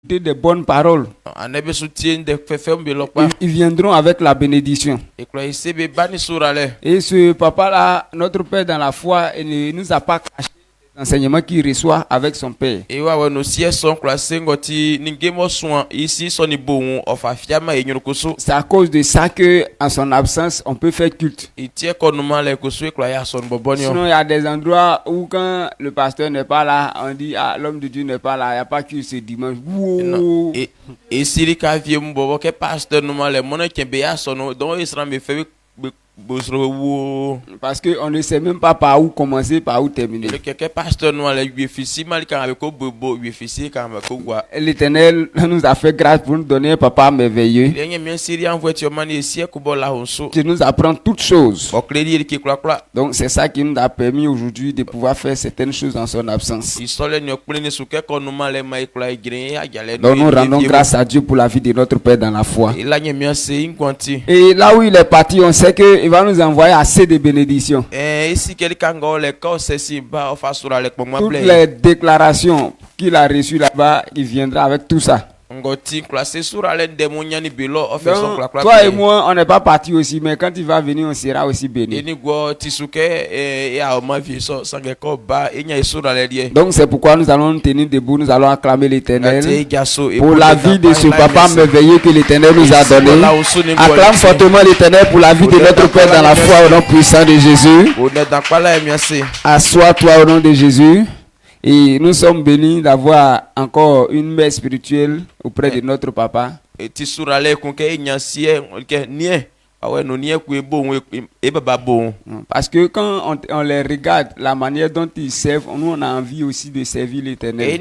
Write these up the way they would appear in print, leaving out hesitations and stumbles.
des bonnes paroles. Ils viendront avec la bénédiction. Et ce papa-là, notre père dans la foi, il ne nous a pas caché l'enseignement qu'il reçoit avec son père. C'est à cause de ça que, en son absence, on peut faire culte. Sinon, il y a des endroits où quand le pasteur n'est pas là, on dit ah, l'homme de Dieu n'est pas là, il n'y a pas culte ce dimanche. Wow. Et si parce qu'on ne sait même pas par où commencer, par où terminer. L'Éternel nous a fait grâce pour nous donner un papa merveilleux qui nous apprend toutes choses. Donc c'est ça qui nous a permis aujourd'hui de pouvoir faire certaines choses en son absence. Donc nous rendons grâce à Dieu pour la vie de notre Père dans la foi. Et là où il est parti, on sait qu'il va nous envoyer assez de bénédictions. Toutes les déclarations qu'il a reçues là-bas, il viendra avec tout ça. Donc, toi et moi, on n'est pas partis aussi, mais quand il va venir, on sera aussi bénis. Donc c'est pourquoi nous allons nous tenir debout, nous allons acclamer l'Éternel pour la vie de ce papa merveilleux que l'Éternel nous a donné. Acclame fortement l'Éternel pour la vie de notre Père dans la foi au nom puissant de Jésus. Assois-toi au nom de Jésus. Et nous sommes bénis d'avoir encore une mère spirituelle auprès de notre papa. Parce que quand on les regarde, la manière dont ils servent, nous on a envie aussi de servir l'Éternel.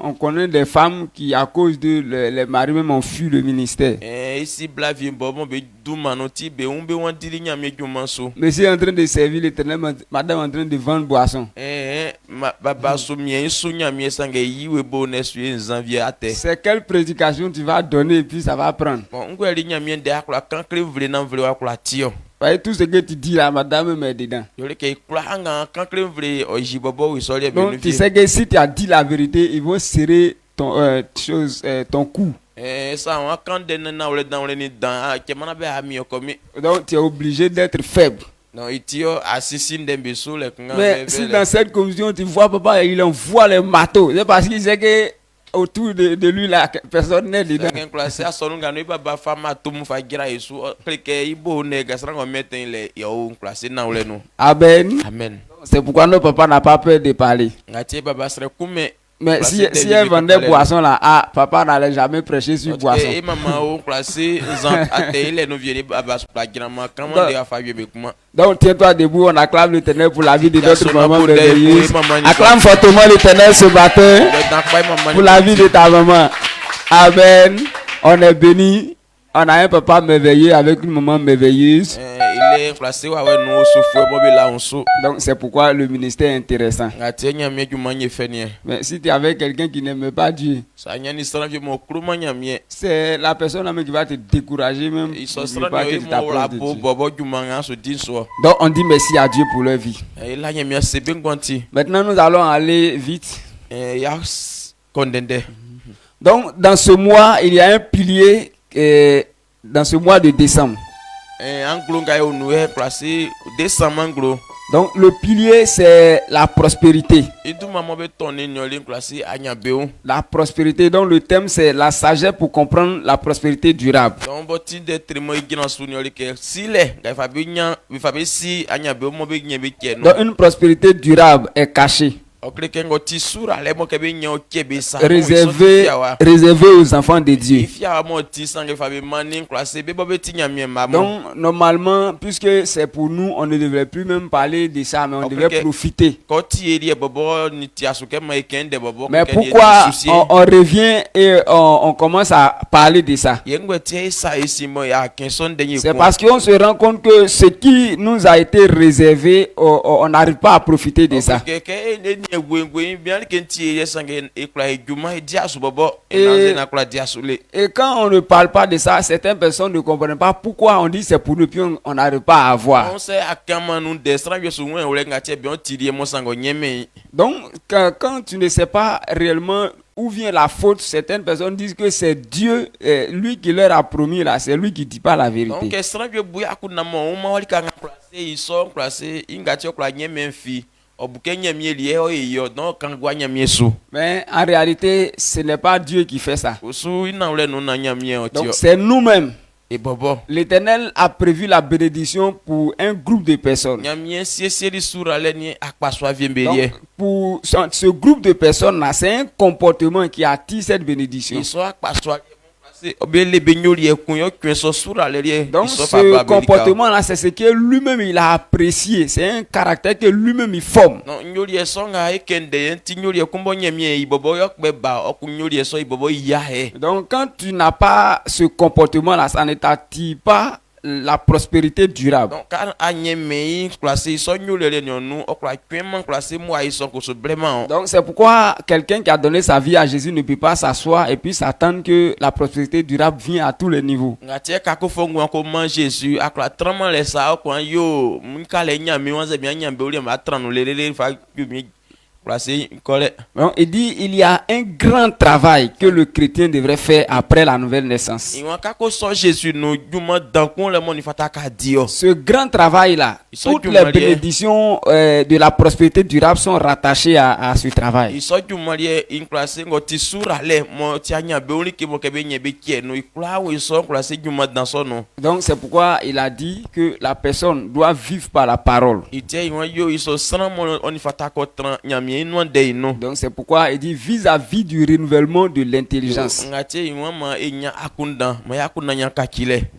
On connaît des femmes qui, à cause de les maris même, ont fui le ministère. Mais c'est en train de servir l'Éternel, madame en train de vendre boisson. C'est quelle prédication tu vas donner et puis ça va prendre. Voyez, tout ce que tu dis là, madame met dedans. Donc tu sais que si tu as dit la vérité, ils vont serrer ton, ton cou. Donc tu es obligé d'être faible. Mais si dans cette commission tu vois papa, il envoie les marteaux, c'est parce qu'il sait que autour de lui la personne n'est dedans. Amen. Amen. C'est pourquoi notre papa n'a pas peur de parler. Mais si elle vendait boisson là, ah, papa n'allait jamais prêcher sur boisson. Donc tiens-toi debout, on acclame l'Éternel pour la vie de notre maman merveilleuse. Acclame fortement l'Éternel ce matin pour la vie de ta maman. Amen. On est béni. On a un papa merveilleux avec une maman merveilleuse. Donc c'est pourquoi le ministère est intéressant. Mais si tu es avec quelqu'un qui n'aime pas Dieu, c'est la personne même qui va te décourager même. Donc on dit merci à Dieu pour leur vie. Maintenant nous allons aller vite. Donc dans ce mois il y a un pilier dans ce mois de décembre. Donc le pilier c'est la prospérité. La prospérité, donc le thème c'est la sagesse pour comprendre la prospérité durable. Donc une prospérité durable est cachée. Réservé aux enfants de Dieu. Donc normalement, puisque c'est pour nous, on ne devrait plus même parler de ça, mais on devrait profiter. Mais pourquoi on revient et on commence à parler de ça. C'est parce qu'on se rend compte que ce qui nous a été réservé, on n'arrive pas à profiter de ça. Et quand on ne parle pas de ça, certaines personnes ne comprennent pas pourquoi on dit c'est pour nous, puis on n'arrive pas à avoir. Donc, quand tu ne sais pas réellement où vient la faute, certaines personnes disent que c'est Dieu, lui qui leur a promis là, c'est lui qui dit pas la vérité. Mais en réalité, ce n'est pas Dieu qui fait ça. Donc c'est nous-mêmes. L'Éternel a prévu la bénédiction pour un groupe de personnes. Donc, pour ce groupe de personnes-là, c'est un comportement qui attire cette bénédiction. Donc ce comportement-là, c'est ce que lui-même il a apprécié. C'est un caractère que lui-même il forme. Donc quand tu n'as pas ce comportement-là, ça ne t'attire pas la prospérité durable. Donc c'est pourquoi quelqu'un qui a donné sa vie à Jésus ne peut pas s'asseoir et puis s'attendre que la prospérité durable vient à tous les niveaux. Donc, il dit il y a un grand travail que le chrétien devrait faire après la nouvelle naissance. Ce grand travail-là, toutes les bénédictions de la prospérité durable sont rattachées à ce travail. Donc c'est pourquoi il a dit que la personne doit vivre par la parole. Donc c'est pourquoi il dit vis-à-vis du renouvellement de l'intelligence.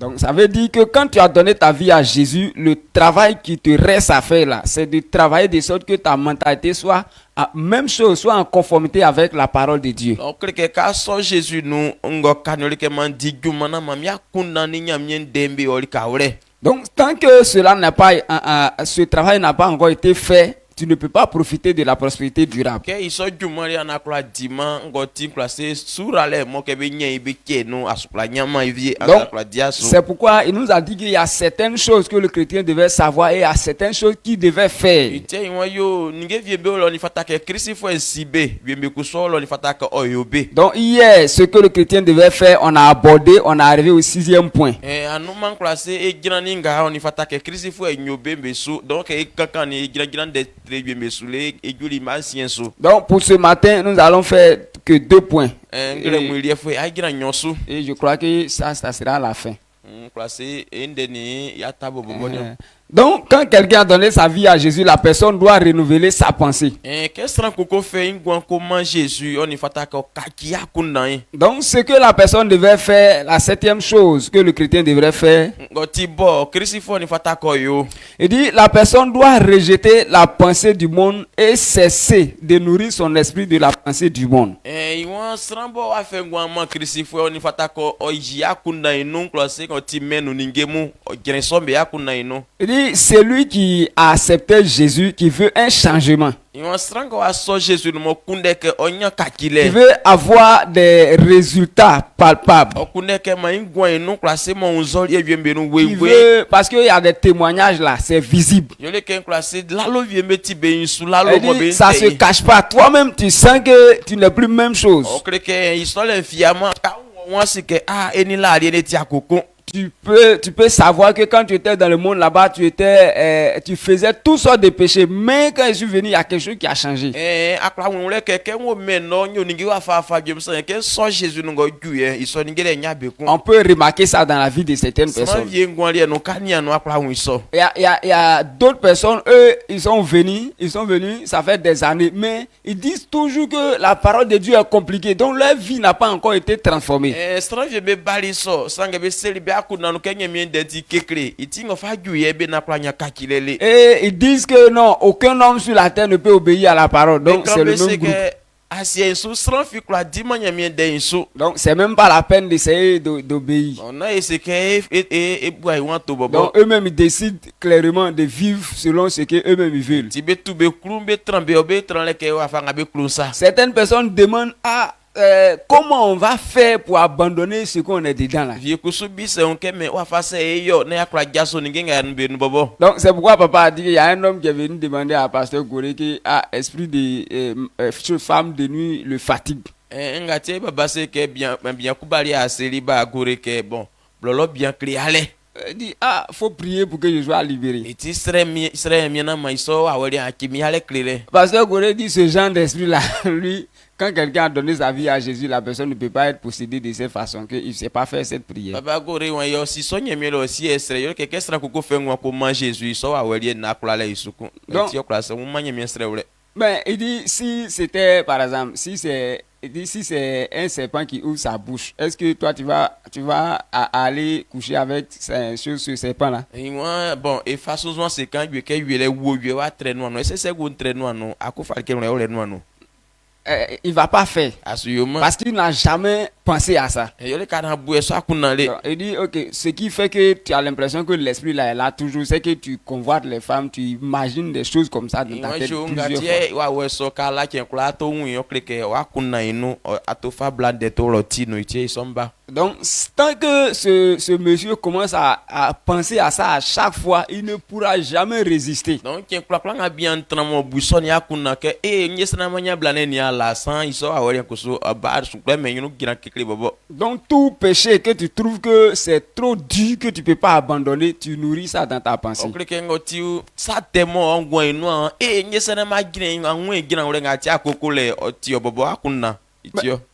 Donc ça veut dire que quand tu as donné ta vie à Jésus, le travail qui te reste à faire là, c'est de travailler de sorte que ta mentalité soit même chose, soit en conformité avec la parole de Dieu. Donc tant que cela n'a pas, ce travail n'a pas encore été fait, tu ne peux pas profiter de la prospérité durable. Donc, c'est pourquoi il nous a dit qu'il y a certaines choses que le chrétien devait savoir et il y a certaines choses qu'il devait faire. Donc hier, ce que le chrétien devait faire, on a abordé, on est arrivé au 6e point. Donc pour ce matin, nous allons faire que 2 points. Et je crois que ça sera la fin. Donc, quand quelqu'un a donné sa vie à Jésus, la personne doit renouveler sa pensée. Donc, ce que la personne devait faire, la 7e chose que le chrétien devrait faire, il dit la personne doit rejeter la pensée du monde et cesser de nourrir son esprit de la pensée du monde. Il dit celui qui a accepté Jésus, qui veut un changement, qui veut avoir des résultats palpables, qui veut, parce qu'il y a des témoignages là, c'est visible. Il dit, ça se cache pas. Toi-même, tu sens que tu n'es plus même chose. Tu peux savoir que quand tu étais dans le monde là-bas, tu faisais toutes sortes de péchés. Mais quand je suis venu, il y a quelque chose qui a changé. On peut remarquer ça dans la vie de certaines personnes. Il y a d'autres personnes, eux, ils sont venus, ça fait des années, mais ils disent toujours que la parole de Dieu est compliquée. Donc leur vie n'a pas encore été transformée. Et ils disent que non, aucun homme sur la terre ne peut obéir à la parole. Donc c'est le même groupe. Donc c'est même pas la peine d'essayer d'obéir. Donc eux-mêmes ils décident clairement de vivre selon ce que eux-mêmes ils veulent. Certaines personnes demandent comment on va faire pour abandonner ce qu'on est dedans là. Donc c'est pourquoi papa a dit qu'il y a un homme qui est venu demander à pasteur Goré qui a esprit de femme de nuit le fatigue. Il dit faut prier pour que je sois libéré. Pasteur Goré dit ce genre d'esprit là, lui, quand quelqu'un a donné sa vie à Jésus, la personne ne peut pas être possédée de cette façon qu'il ne sait pas faire cette prière. Ben, il dit si c'était par exemple, si c'est un serpent qui ouvre sa bouche, est-ce que toi tu vas aller coucher avec ce serpent là? Bon, et façon c'est quand il va pas faire parce qu'il n'a jamais pensé à ça. Il dit ok, ce qui fait que tu as l'impression que l'esprit là est là toujours, c'est que tu convoites les femmes, tu imagines des choses comme ça dans ta tête plusieurs fois. Donc tant que ce monsieur commence à penser à ça à chaque fois, il ne pourra jamais résister. Donc tout péché que tu trouves que c'est trop dur, que tu peux pas abandonner, tu nourris ça dans ta pensée.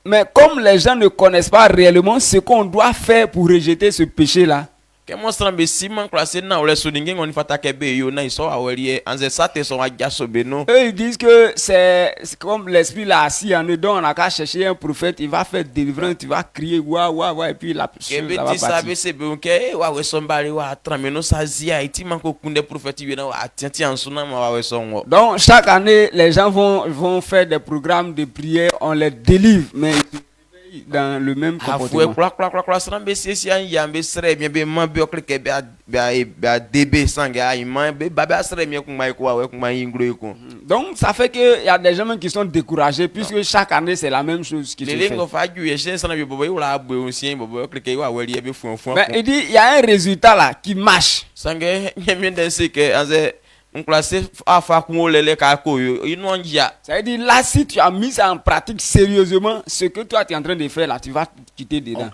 Mais comme les gens ne connaissent pas réellement ce qu'on doit faire pour rejeter ce péché-là, eux ils disent que c'est comme l'esprit là assis en eux, donc on n'a qu'à chercher un prophète, il va faire délivrance, tu vas crier waouh et puis la chose va partir. Donc chaque année les gens vont faire des programmes de prière, on les délivre, mais dans le même comportement. Donc ça fait qu'il y a des gens qui sont découragés puisque chaque année c'est la même chose qui se fait. Mais il dit il y a un résultat là qui marche. Ça veut dire là, si tu as mis ça en pratique sérieusement, ce que toi tu es en train de faire là, tu vas quitter dedans.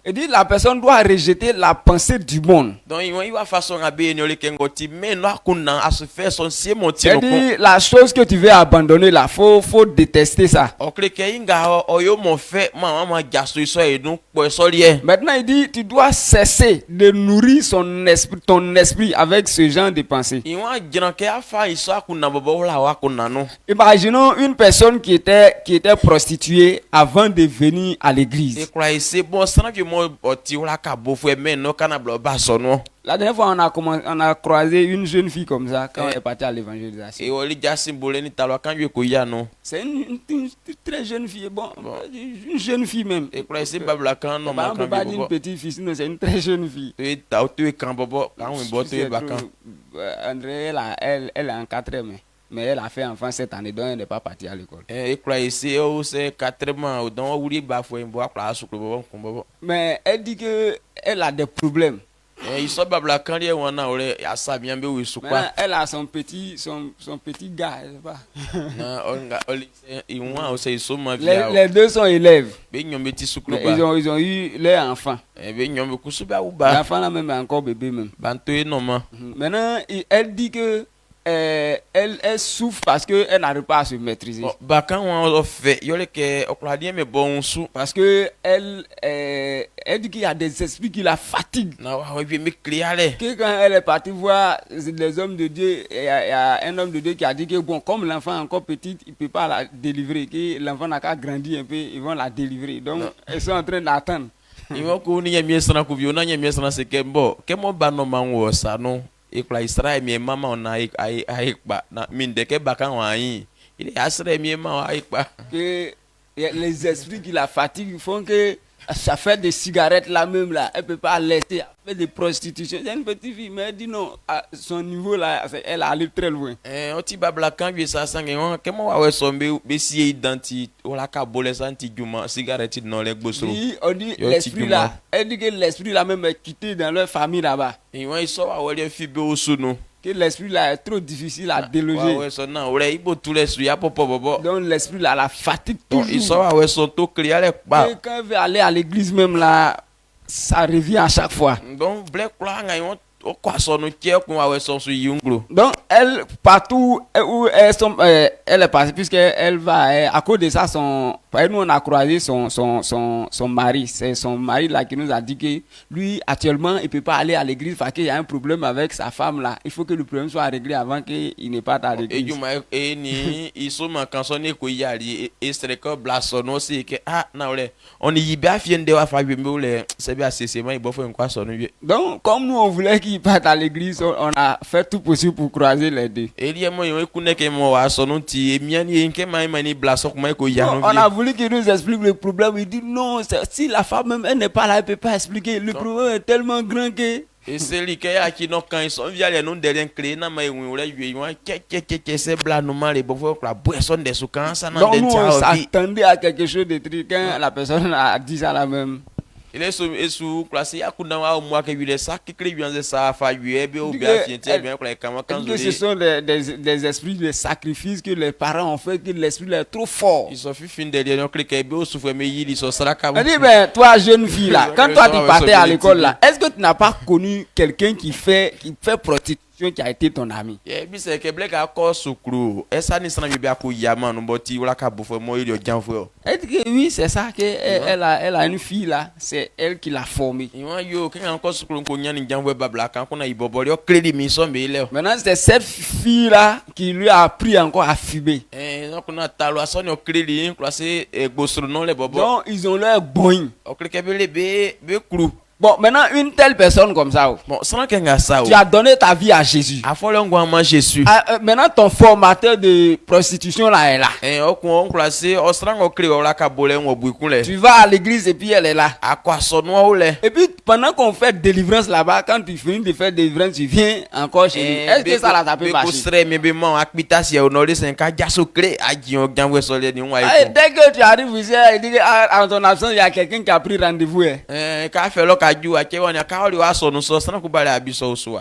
Il dit la personne doit rejeter la pensée du monde. C'est-à-dire la chose que tu veux abandonner là, faut détester ça. Maintenant il dit tu dois cesser de nourrir ton esprit avec ce genre de pensée. Imaginons une personne qui était prostituée avant de venir à l'église. La dernière fois, on a croisé une jeune fille comme ça quand elle est partie à l'évangélisation. C'est une très jeune fille, une jeune fille même. On ne peut pas dire une petite fille, sinon c'est une très jeune fille. André, elle est en 4e, mais elle a fait enfant cette année, donc elle n'est pas partie à l'école. Mais elle dit qu'elle a des problèmes. Elle a son petit gars, je sais pas. Les deux sont élèves. Ils ont eu leur enfant. L'enfant là même est encore bébé même. Maintenant, elle dit que elle souffre parce qu'elle n'arrive pas à se maîtriser. Parce que elle dit qu'il y a des esprits qui la fatiguent. Que quand elle est partie voir les hommes de Dieu, il y a un homme de Dieu qui a dit que comme l'enfant est encore petit, il ne peut pas la délivrer, que l'enfant n'a qu'à grandir un peu, ils vont la délivrer. Donc, ils sont en train d'attendre. kwa Israël mi mama on a ba na mindeke baka wani il est asre mi mama ba que les esprits qui la fatiguent font que ça fait des cigarettes là même là, elle peut pas laisser, elle fait des prostitutions. C'est une petite fille, mais elle dit non, à son niveau là, elle arrive très loin. On ti babla quand vi ça sangue comment wa sombe be si identi wala ka bolé santi djuma cigarette non les gboso. Oui, on dit l'esprit là, elle dit que l'esprit là même est quitté dans leur famille là-bas. Et ils sont à wali fibe osuno. Que l'esprit là est trop difficile à déloger. Ouais, ça non, ouais, il faut tous les souilles popo bobo. Donc l'esprit là la fatigue toujours. Ils sont à ouais sont tout crier les pas. Et quand elle veut aller à l'église même là, ça revient à chaque fois. Donc black là ngayon o kwa son qui ko wa son su yunglo. Donc elle partout où elle est passée puisque elle va à cause de ça nous on a croisé son mari, c'est son mari là qui nous a dit que lui actuellement il peut pas aller à l'église parce qu'il y a un problème avec sa femme là, il faut que le problème soit réglé avant qu'il ne parte à l'église. Et du et ni ils sont quand sonné ko yali et c'est que blason aussi que na ole on y bien fiende wa fa bi le c'est bien c'est il faut faire quoi son. Donc comme nous on voulait qu'il parte à l'église, on a fait tout possible pour croiser les deux. On a voulu qu'il nous explique le problème. Il dit non, si la femme même elle n'est pas là, elle ne peut pas expliquer. Le problème est tellement grand que. Et c'est lui qui a qui quand ils sont via les noms derrière clé na mais c'est blanc normal et bon la boisson des soucan ça donc nous on s'attendait à quelque chose de truc quand la personne a dit ça la même. Il est sous classé à coup d'un mois que lui ça qui crée bien ça fa bien bien bien quand ce sont des esprits de sacrifice que les parents ont fait que l'esprit est trop fort. Ils sont fin derrière donc cliquer bien souffre mais ils sont sera comme. dit ben toi jeune fille là quand toi tu partais à l'école là est-ce que tu n'as pas connu quelqu'un qui fait prostitution qui a été ton ami? Et puis c'est que black a cause sucre et ça ni sana bibia ko yama no boti wala ka bofo mo il janfo. Elle dit que oui c'est ça que elle a une fille là, c'est elle qui l'a formée. Yo quand encore sucre ko nyani janfo babla kan ko na ibobori o crédit mi so be ile. Maintenant c'est cette fille là qui lui a appris encore à fumer. Donc on a talo son o crédit classé gbosro non les bobo. Donc ils ont leur boing. O cliquer be clou. Bon, maintenant, une telle personne comme ça, bon, ça, tu as donné ta vie à Jésus. Jésus. Maintenant, ton formateur de prostitution là est là. Tu vas à l'église et puis elle est là. Et puis, pendant qu'on fait délivrance là-bas, quand tu finis de faire délivrance, tu viens encore chez lui. Est-ce que ça là, ça peut marcher? Dès que tu arrives ici, il dit qu'en ton absence, il y a quelqu'un qui a pris rendez-vous.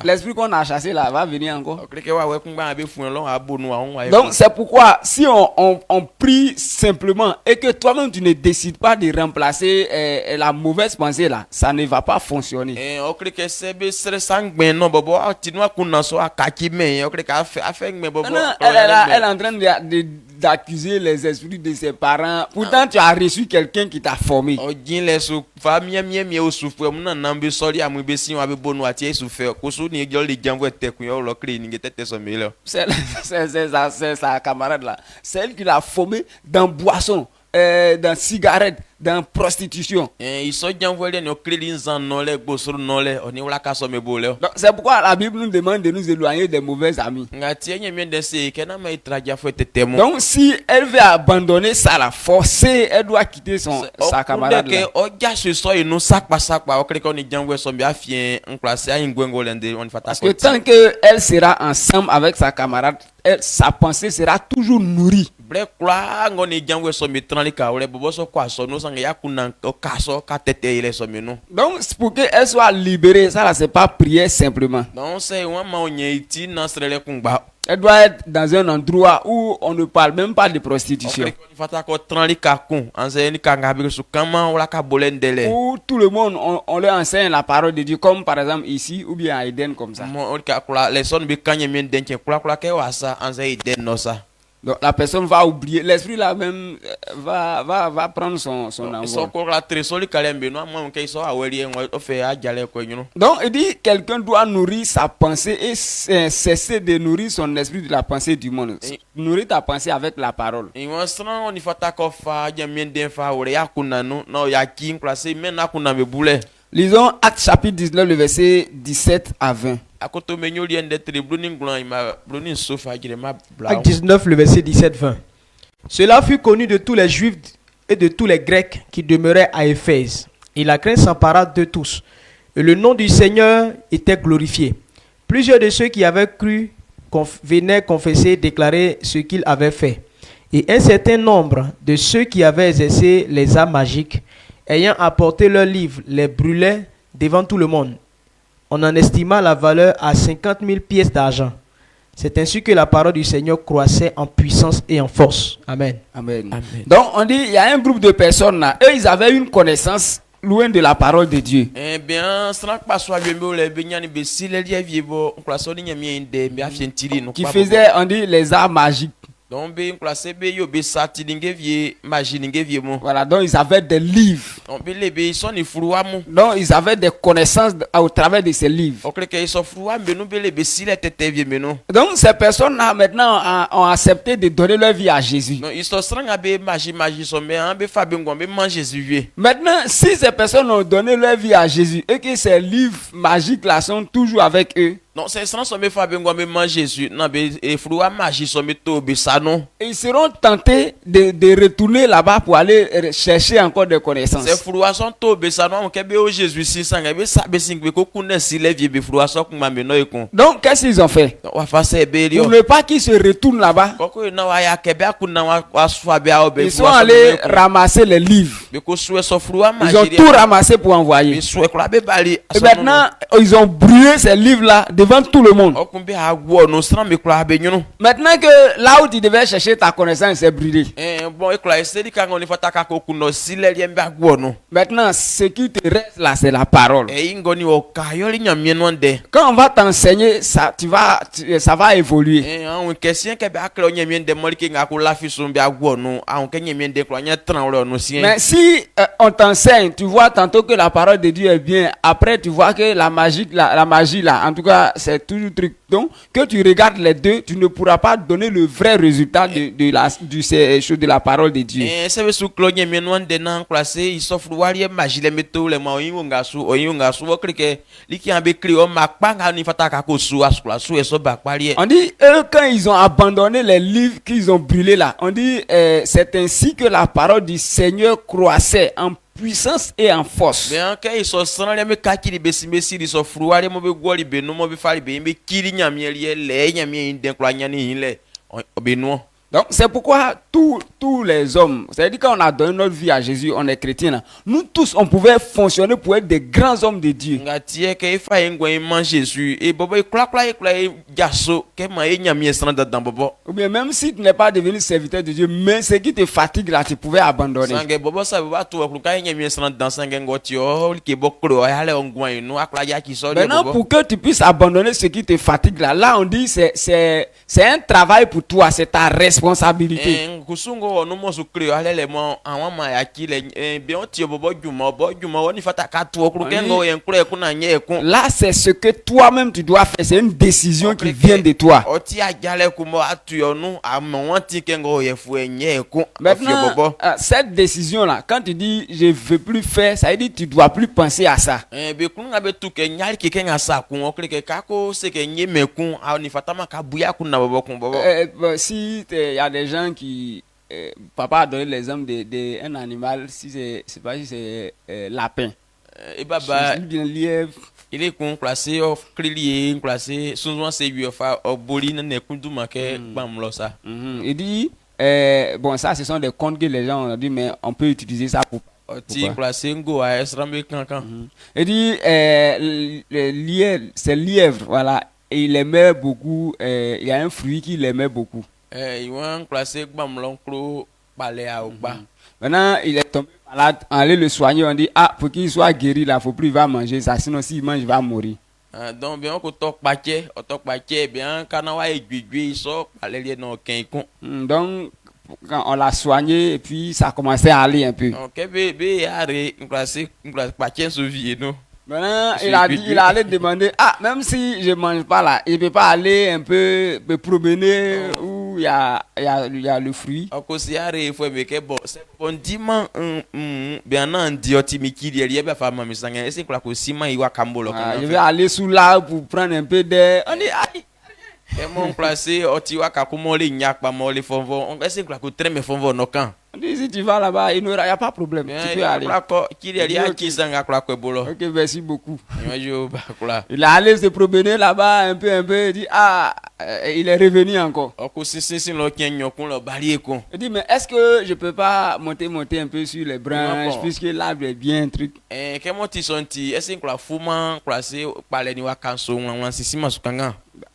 L'esprit qu'on a chassé là va venir encore. Donc c'est pourquoi si on prie simplement et que toi-même tu ne décides pas de remplacer la mauvaise pensée là, ça ne va pas fonctionner. Elle est en train d'accuser les esprits de ses parents. Pourtant tu as reçu quelqu'un qui t'a formé. C'est sa camarade là. C'est elle qui l'a formé dans boisson, dans cigarette, dans prostitution. C'est pourquoi la Bible nous demande de nous éloigner des mauvais amis. Donc si elle veut abandonner ça, la forcer, elle doit quitter sa camarade là. Parce que tant qu'elle sera ensemble avec sa camarade, sa pensée sera toujours nourrie. Donc pour qu'elle soit libérée, ça là c'est pas prier simplement. Elle doit être dans un endroit où on ne parle même pas de prostitution. Où tout le monde, on leur enseigne la parole de Dieu, comme par exemple ici, ou bien à Eden comme ça. Donc la personne va oublier, l'esprit là même va prendre son envol. Donc il dit quelqu'un doit nourrir sa pensée et cesser de nourrir son esprit de la pensée du monde. Nourrir ta pensée avec la parole. Lisons Actes chapitre 19, le verset 17 à 20. Acte 19, le verset 17-20. Cela fut connu de tous les Juifs et de tous les Grecs qui demeuraient à Éphèse. Et la crainte s'empara de tous. Et le nom du Seigneur était glorifié. Plusieurs de ceux qui avaient cru venaient confesser, déclarer ce qu'ils avaient fait. Et un certain nombre de ceux qui avaient exercé les arts magiques, ayant apporté leurs livres, les brûlaient devant tout le monde. On en estima la valeur à 50 000 pièces d'argent. C'est ainsi que la parole du Seigneur croissait en puissance et en force. Amen. Amen. Amen. Donc on dit, il y a un groupe de personnes là, eux ils avaient une connaissance loin de la parole de Dieu. Eh bien, qui faisait, on dit, les arts magiques. Voilà, donc ils avaient des livres. Donc ils avaient des connaissances au travers de ces livres. Donc ces personnes-là maintenant ont accepté de donner leur vie à Jésus. Maintenant, si ces personnes ont donné leur vie à Jésus et que ces livres magiques-là sont toujours avec eux, non, c'est ça, Jésus. Ils seront tentés de retourner là-bas pour aller chercher encore des connaissances. Donc, qu'est-ce qu'ils ont fait? Pour ne pas qu'ils se retournent là-bas, ils sont allés ramasser les livres. Ils ont tout ramassé pour envoyer. Et maintenant, ils ont brûlé ces livres-là devant tout le monde. Maintenant que là où tu devais chercher ta connaissance c'est brûlé. Maintenant, ce qui te reste là, c'est la parole. Quand on va t'enseigner, ça va évoluer. Mais si on t'enseigne, tu vois tantôt que la parole de Dieu est bien, après tu vois que la magie là, en tout cas, c'est toujours truc. Donc, que tu regardes les deux, tu ne pourras pas donner le vrai résultat de la parole de Dieu. On dit, eux, quand ils ont abandonné les livres qu'ils ont brûlés là, on dit, c'est ainsi que la parole du Seigneur croissait en puissance et en force. Donc c'est pourquoi tous les hommes, c'est-à-dire quand on a donné notre vie à Jésus, on est chrétien, nous tous on pouvait fonctionner pour être des grands hommes de Dieu. Ou bien même si tu n'es pas devenu serviteur de Dieu, mais ce qui te fatigue là, tu pouvais abandonner. Maintenant pour que tu puisses abandonner ce qui te fatigue là on dit c'est un travail pour toi, c'est ta responsabilité. Là, c'est ce que toi-même tu dois faire. C'est une décision qui vient de toi. Maintenant, cette décision-là, quand tu dis je ne veux plus faire, ça veut dire que tu ne dois plus penser à ça. Si il y a des gens qui papa a donné l'exemple d'un animal, si c'est pas si c'est lapin, bien lièvre, il est classé off crélier classé souvent c'est lui au boline ne kundumake bam ça. Il dit bon ça ce sont des contes que les gens ont dit mais on peut utiliser ça pour classé ngo à esrambe kankan. Il dit c'est lièvre voilà. Et il aimait beaucoup, il y a un fruit qu'il aimait beaucoup. Maintenant, il est tombé malade, on allait le soigner, on dit, ah, pour qu'il soit guéri, là, il ne faut plus il va manger ça, sinon s'il mange, il va mourir. Donc, bien, donc, quand on l'a soigné, et puis ça commençait à aller un peu. Maintenant, il allait demander, ah, même si je ne mange pas là, il ne peut pas aller un peu me promener ou où il y a le fruit. Aussi il faut me que bon c'est bon dimanche bien non dioti mikili il y a pas femme mais ça c'est quoi que si man il va cambolo. Je vais aller sous l'arbre pour prendre un peu d'air. On dit aïe. Et mon placé otiwa kakumoli nyak pa moli fonvo on essaie que très me fonvo no kan. Si tu vas là-bas, il n'y a pas de problème. Tu peux aller. Ok, merci beaucoup. Il est allé se promener là-bas un peu. Il dit, il est revenu encore. Il dit, mais est-ce que je ne peux pas monter un peu sur les branches puisque l'arbre est bien truc.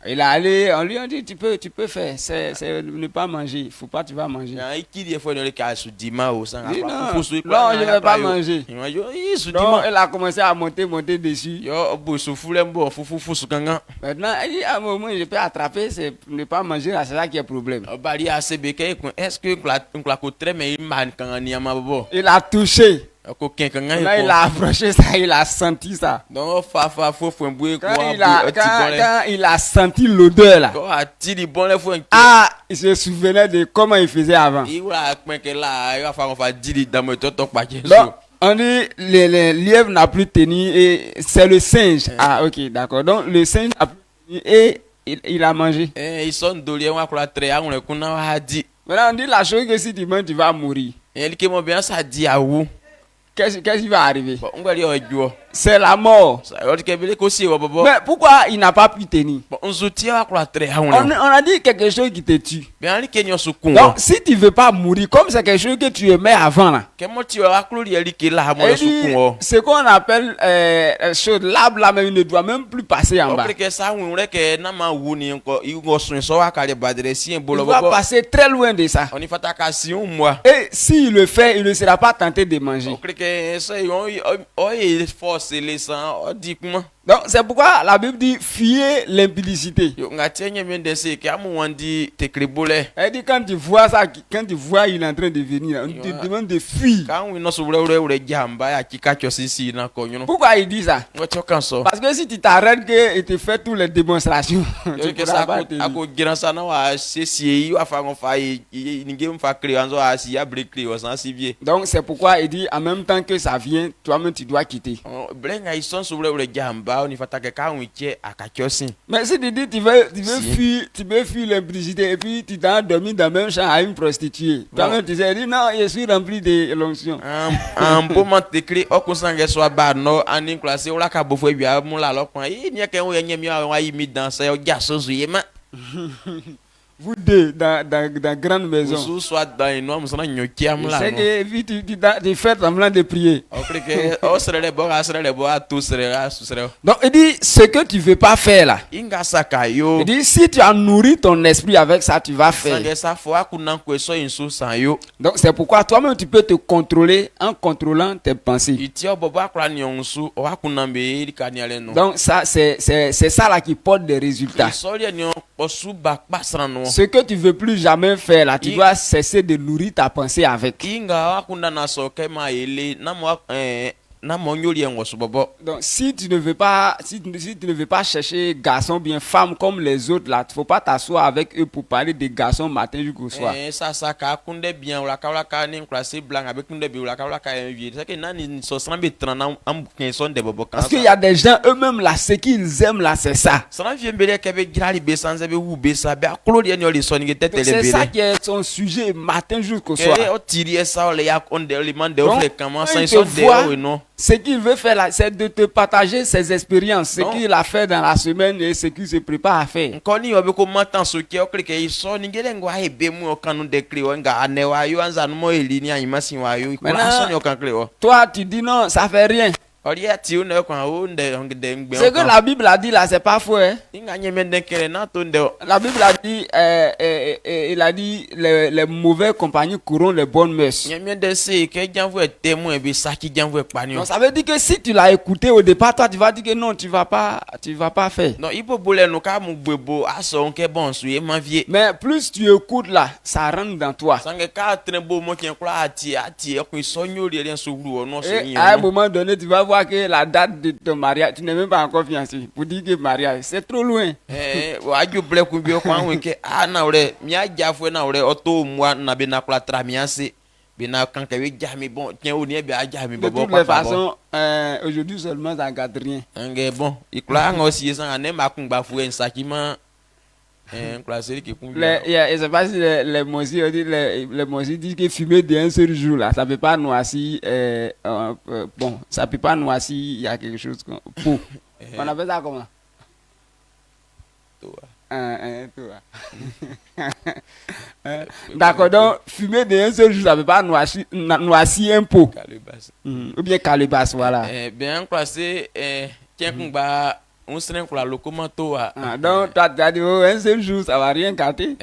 Il est allé, on lui a dit, tu peux faire, c'est ne pas manger. Il ne faut pas, tu vas manger. Non, je ne vais pas manger. Donc, elle a commencé à monter dessus. Maintenant, elle dit, à un moment, je peux attraper, c'est ne pas manger, c'est ça qui est le problème. Il a touché. Là, il a approché ça, il a senti ça. Quand il a senti l'odeur là, il se souvenait de comment il faisait avant. Donc, on dit les lièvres n'a plus tenu et c'est le singe. Ah, ok, d'accord. Donc, le singe n'a plus tenu et il a mangé. Maintenant, on dit la chose que si tu manges, tu vas mourir. Qu'est-ce qui va arriver? C'est la mort. Mais pourquoi il n'a pas pu tenir? On a dit quelque chose qui te tue. Donc, si tu ne veux pas mourir, comme c'est quelque chose que tu aimais avant, là, ce qu'on appelle l'arbre là, même, il ne doit même plus passer en bas. Il doit passer très loin de ça. Et s'il le fait, il ne sera pas tenté de manger. Donc c'est pourquoi la Bible dit fuyez l'impudicité. Elle dit quand tu vois ça, quand tu vois il est en train de venir, on te demande de fuir. Pourquoi il dit ça? Parce que si tu t'arrêtes et tu fais toutes les démonstrations, tu pourras pas te donc c'est pourquoi il dit en même temps que ça vient, toi-même tu dois quitter. Mais si tu dis tu veux fuir l'impudicité et puis tu t'as dormi dans le même champ à une prostituée, toi-même tu sais, dis non, je suis rempli de l'onction. Vous deux dans grande maison. C'est que tu fais semblant de prier. Donc il dit ce que tu veux pas faire là. Il dit si tu as nourri ton esprit avec ça, tu vas faire. Donc c'est pourquoi toi-même tu peux te contrôler en contrôlant tes pensées. Donc ça c'est ça là qui porte des résultats. Ce que tu veux plus jamais faire là, tu dois cesser de nourrir ta pensée avec. Donc si tu ne veux pas chercher garçon bien femme comme les autres là, il faut pas t'asseoir avec eux pour parler des garçons matin jusqu'au soir. Parce qu'il y a des gens eux-mêmes là, ce qu'ils aiment là, c'est ça. C'est ça qui est son sujet matin jusqu'au soir. Donc, ce qu'il veut faire là, c'est de te partager ses expériences, ce qu'il a fait dans la semaine et ce qu'il se prépare à faire. Maintenant, toi tu dis non, ça fait rien. Ce que la Bible a dit là, c'est pas faux. Hein? La Bible a dit, il a dit les mauvais compagnons courront les bonnes mœurs. Donc ça veut dire que si tu l'as écouté au départ, toi tu vas dire que non, tu vas pas faire. Mais plus tu écoutes là, ça rentre dans toi. Et à un moment donné, tu vas voir que la date de ton mariage, tu n'es même pas encore fiancé. Pour dire que mariage, c'est trop loin. ya fue na ore auto moi na be na kula tramiase be na kan ke we jami bon tiens on est bien jami de bon toutes les façons aujourd'hui seulement ça garde rien nge bon ikla ngo si ça ne ma kungba fou en sakima classé qui et c'est pas si les moisi les moisi disent que fumer d'un seul jour là ça peut pas noircir bon ça peut pas noircir il y a quelque chose comme peau on appelle ça comment d'accord, donc fumer d'un seul jour ça peut pas noircir un pot ou bien calebasse, voilà. Bien classé tiens qu'on va on serait pour la locomoto donc toi tu as dit un seul jour ça va rien gâter.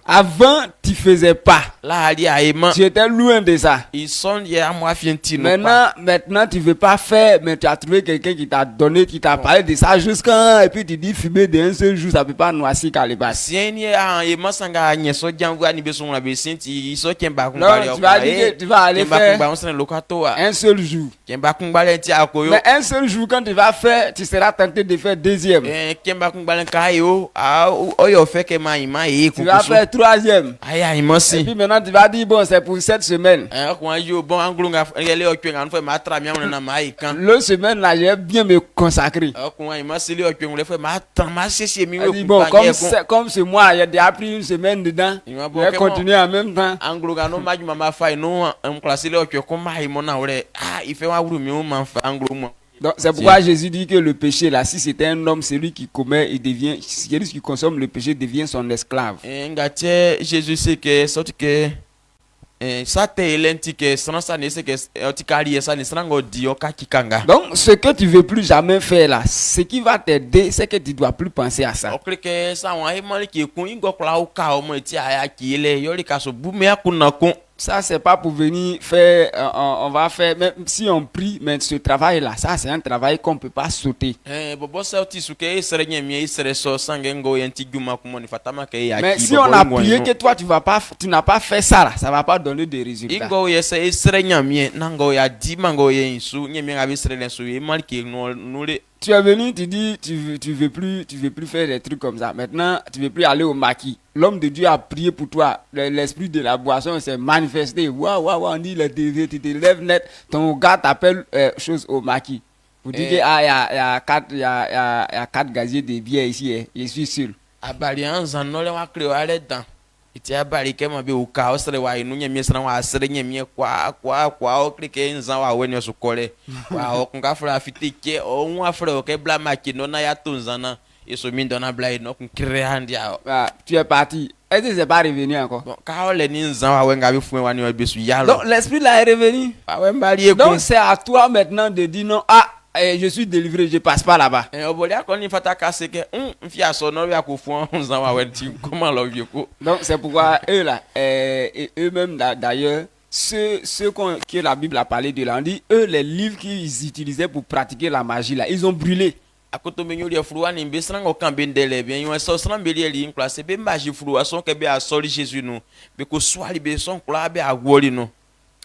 Avant tu faisais pas, tu étais loin de ça. Maintenant tu veux pas faire, mais tu as trouvé quelqu'un qui t'a donné, qui t'a parlé de ça jusqu'à, et puis tu dis fumer d'un seul jour ça peut pas noircir calebasse. Non, tu vas dire que tu vas aller faire un seul jour. Mais un seul jour, quand tu vas faire, tu seras tenté de faire deuxième. Tu vas faire troisième. Et puis maintenant, tu vas dire, bon, c'est pour cette semaine. L'autre semaine, là, j'ai bien me consacrer. Dit, bon, comme c'est moi, j'ai déjà pris une semaine dedans. Je vais continuer en même temps. Donc c'est pourquoi Jésus dit que le péché là, si c'était un homme, celui qui commet, il devient, celui qui consomme le péché devient son esclave. Jésus sait que sorte que donc ce que tu veux plus jamais faire là, ce qui va t'aider, c'est que tu dois plus penser à ça. Ça, c'est pas pour venir faire, on va faire, même si on prie, mais ce travail-là, ça, c'est un travail qu'on peut pas sauter. Mais si on a prié que toi, tu n'as pas fait ça, là, ça va pas donner de résultats. Tu es venu, tu dis, tu veux plus faire des trucs comme ça. Maintenant, tu veux plus aller au maquis. L'homme de Dieu a prié pour toi. L'esprit de la boisson s'est manifesté. Waouh, on dit le DV, tu te lèves net. Ton gars t'appelle chose au maquis. Vous dites qu'il y a 4 gaziers de bière ici. Je suis sûr. Iti abali kema be uka osere wa inu nyemie sra wa asere nyemie kwa o klike nzan wa wenyo sokole wa o kunga fra fitike o un afre o ke bla maki no na ya tunzana eso min dona bla ino kun kire handi a. Tu es parti. Est-ce que c'est pas revenu encore? Bon, ka o le ni nzan wa wenga be fun wa ni o be su yalo. Donc l'esprit là est revenu. Donc c'est à toi maintenant de dire non, je suis délivré, je passe pas là-bas. Donc c'est pourquoi eux là, et eux-mêmes d'ailleurs, ceux que la Bible a parlé de là, on dit eux les livres qu'ils utilisaient pour pratiquer la magie là, ils ont brûlé.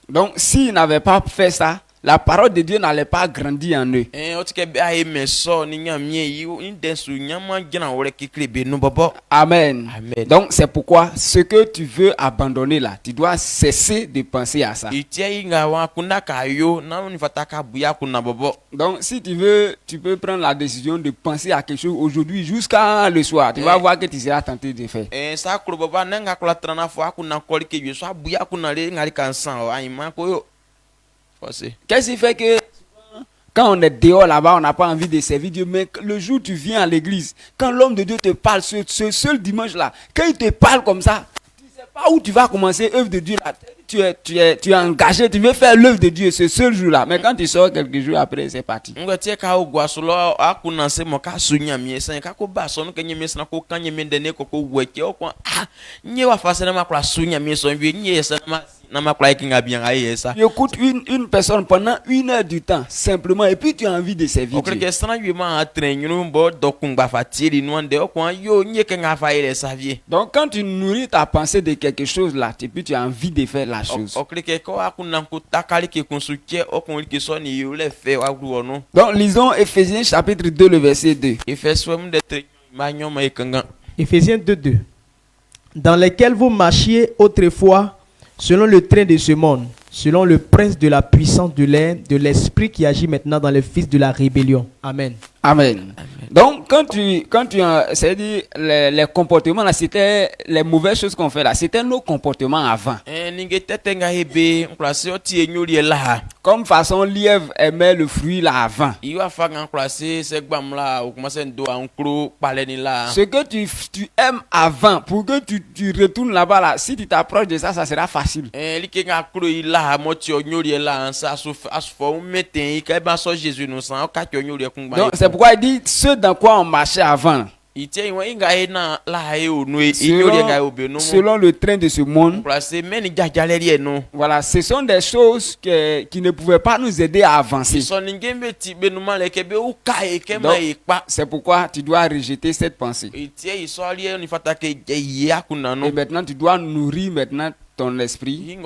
Donc s'ils n'avaient pas fait ça, la parole de Dieu n'allait pas grandir en eux. Amen. Donc c'est pourquoi ce que tu veux abandonner là, tu dois cesser de penser à ça. Donc si tu veux, tu peux prendre la décision de penser à quelque chose aujourd'hui jusqu'à le soir. Tu vas voir que tu seras tenté de faire. Qu'est-ce qui fait que quand on est dehors là-bas, on n'a pas envie de servir Dieu, mais le jour où tu viens à l'église, quand l'homme de Dieu te parle, ce seul dimanche là, quand il te parle comme ça, tu ne sais pas où tu vas commencer l'œuvre de Dieu là. Tu es engagé, tu veux faire l'œuvre de Dieu ce seul jour là, mais quand tu sors quelques jours après, c'est parti. Tu écoutes une personne pendant 1 heure du temps, simplement, et puis tu as envie de servir Dieu. Donc quand tu nourris ta pensée de quelque chose là, et puis tu as envie de faire la chose. Donc lisons Ephésiens chapitre 2, le verset 2. Éphésiens 2:2. Dans lesquels vous marchiez autrefois selon le train de ce monde, selon le prince de la puissance de l'air, de l'esprit qui agit maintenant dans les fils de la rébellion. Amen. Amen. Donc, c'est-à-dire les comportements là, c'était les mauvaises choses qu'on fait là, c'était nos comportements avant. Comme façon lièvre aimait le fruit là avant. Ce que tu aimes avant, pour que tu retournes là-bas là, si tu t'approches de ça, ça sera facile. Donc, c'est pourquoi il dit ce dans quoi on marchait avant. Selon le train de ce monde. Voilà, ce sont des choses qui ne pouvaient pas nous aider à avancer. Donc, c'est pourquoi tu dois rejeter cette pensée. Et maintenant, tu dois nourrir maintenant ton esprit.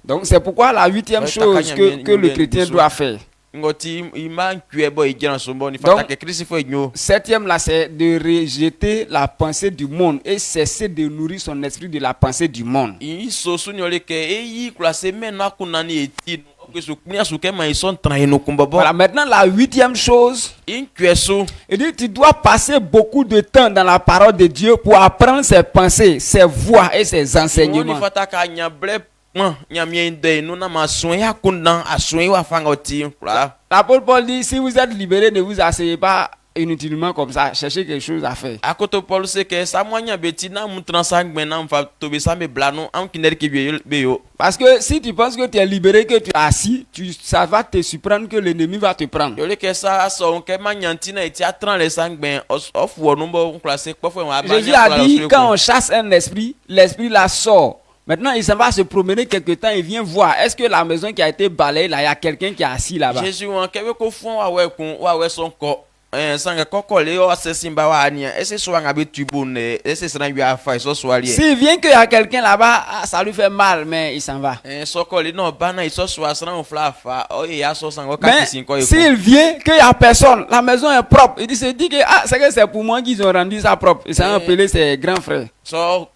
Donc, c'est pourquoi la 8e chose que le chrétien doit faire. Donc, 7e là, c'est de rejeter la pensée du monde et cesser de nourrir son esprit de la pensée du monde. Voilà, maintenant la 8e chose, il dit tu dois passer beaucoup de temps dans la parole de Dieu pour apprendre ses pensées, ses voies et ses enseignements. L'apôtre Paul dit si vous êtes libéré, ne vous asseyez pas inutilement comme ça, cherchez quelque chose à faire. Parce que si tu penses que tu es libéré, que tu es assis, ça va te surprendre que l'ennemi va te prendre. Jésus a dit quand on chasse un esprit, l'esprit la sort. Maintenant, il s'en va se promener quelque temps, il vient voir. Est-ce que la maison qui a été balayée, là, il y a quelqu'un qui est assis là-bas? S'il vient qu'il y a quelqu'un là-bas, ça lui fait mal, mais il s'en va. Mais s'il vient, qu'il n'y a personne, la maison est propre, il se dit que c'est pour moi qu'ils ont rendu ça propre. Ils ont appelé ses grands frères. Donc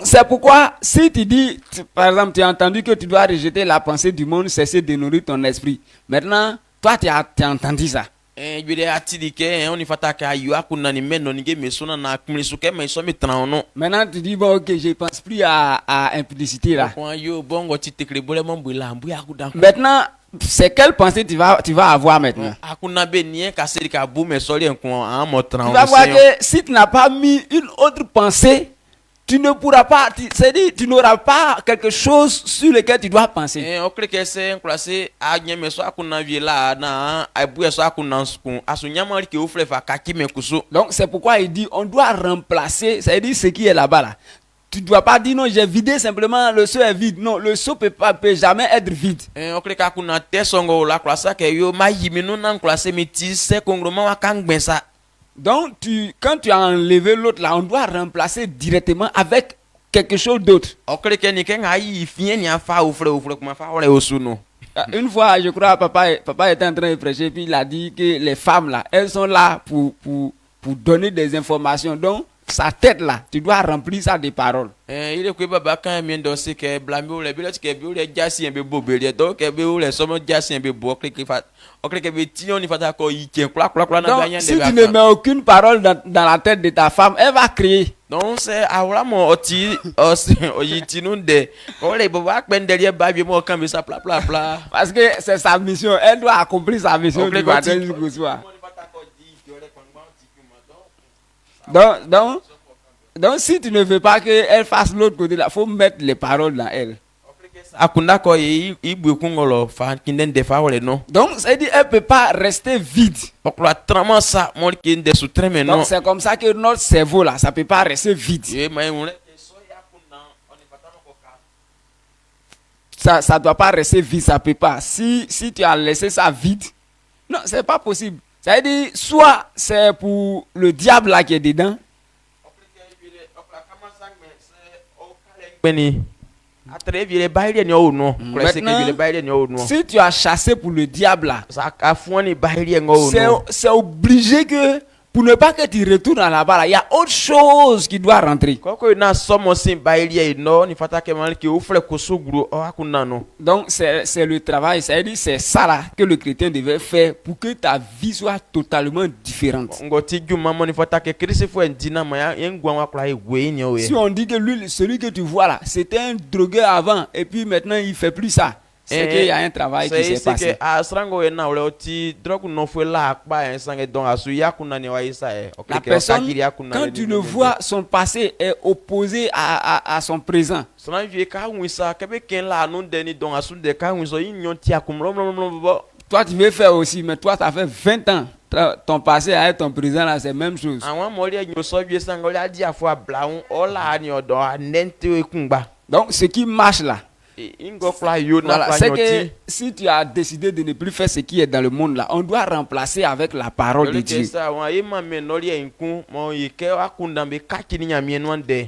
c'est pourquoi si tu dis, par exemple, tu as entendu que tu dois rejeter la pensée du monde, cesser de nourrir ton esprit. Maintenant, toi tu as entendu ça. Maintenant tu dis bon ok, je pense plus à impudicité là. Maintenant c'est quelle pensée tu vas avoir maintenant? Tu vas voir que si tu n'as pas mis une autre pensée, tu ne pourras pas, c'est-à-dire tu n'auras pas quelque chose sur lequel tu dois penser. Donc c'est pourquoi il dit on doit remplacer, c'est-à-dire ce qui est là-bas là. Tu ne dois pas dire non, j'ai vidé simplement, le seau est vide. Non, le seau peut jamais être vide. Donc, quand tu as enlevé l'autre là, on doit remplacer directement avec quelque chose d'autre. Une fois, je crois, papa était en train de prêcher, puis il a dit que les femmes là, elles sont là pour donner des informations. Donc, sa tête là, tu dois remplir ça de paroles. Donc, si tu ne mets aucune parole dans la tête de ta femme, elle va crier. Donc c'est parce que c'est sa mission, elle doit accomplir sa mission du matin jusqu'au soir. Donc si tu ne veux pas qu'elle fasse l'autre côté là, faut mettre les paroles dans elle. Donc c'est-à-dire elle peut pas rester vide. Donc c'est comme ça que notre cerveau là, ça peut pas rester vide. Ça doit pas rester vide, ça peut pas. Si tu as laissé ça vide, non, c'est pas possible. C'est-à-dire soit c'est pour le diable là qui est dedans. Maintenant, si tu as chassé pour le diable là, c'est obligé que pour ne pas que tu retournes là-bas, là, il y a autre chose qui doit rentrer. Donc c'est le travail, c'est-à-dire c'est ça là que le chrétien devait faire pour que ta vie soit totalement différente. Si on dit que lui, celui que tu vois là, c'était un drogueur avant et puis maintenant il fait plus ça. C'est qu'il y a un travail qui s'est passé. La personne, quand tu le vois, son passé est opposé à son présent. Toi, tu veux faire aussi, mais toi, ça fait 20 ans. Ton passé avec ton présent, là, c'est la même chose. Donc, ce qui marche là, voilà, c'est que si tu as décidé de ne plus faire ce qui est dans le monde là, on doit remplacer avec la parole de Dieu.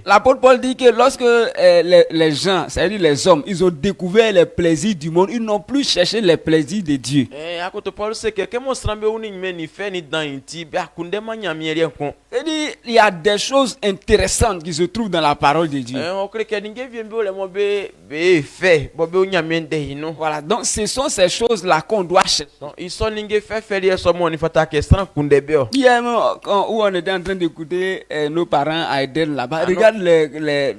L'apôtre Paul dit que lorsque les gens, c'est-à-dire les hommes, ils ont découvert les plaisirs du monde, ils n'ont plus cherché les plaisirs de Dieu. C'est-à-dire, il y a des choses intéressantes qui se trouvent dans la parole de Dieu. Voilà, donc ce sont ces choses-là qu'on doit chercher. Hier, où on était en train d'écouter nos parents à Eden là-bas, regarde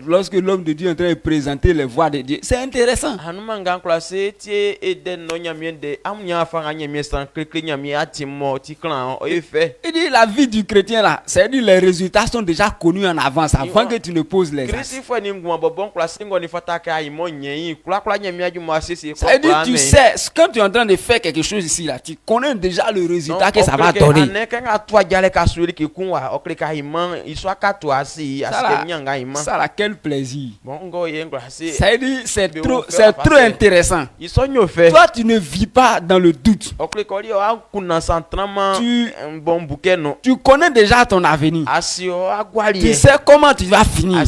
lorsque l'homme de Dieu est en train de présenter les voies de Dieu. C'est intéressant. Il dit la vie du chrétien là, c'est-à-dire les résultats sont déjà connus en avance avant que tu ne poses les actes. C'est-à-dire tu sais, quand tu es en train de faire quelque chose ici là, tu connais déjà le résultat que ça va donner. Ça là, quel plaisir. C'est-à-dire c'est trop intéressant. Toi tu ne vis pas dans le doute. Tu connais déjà ton avenir. Tu sais comment tu vas finir.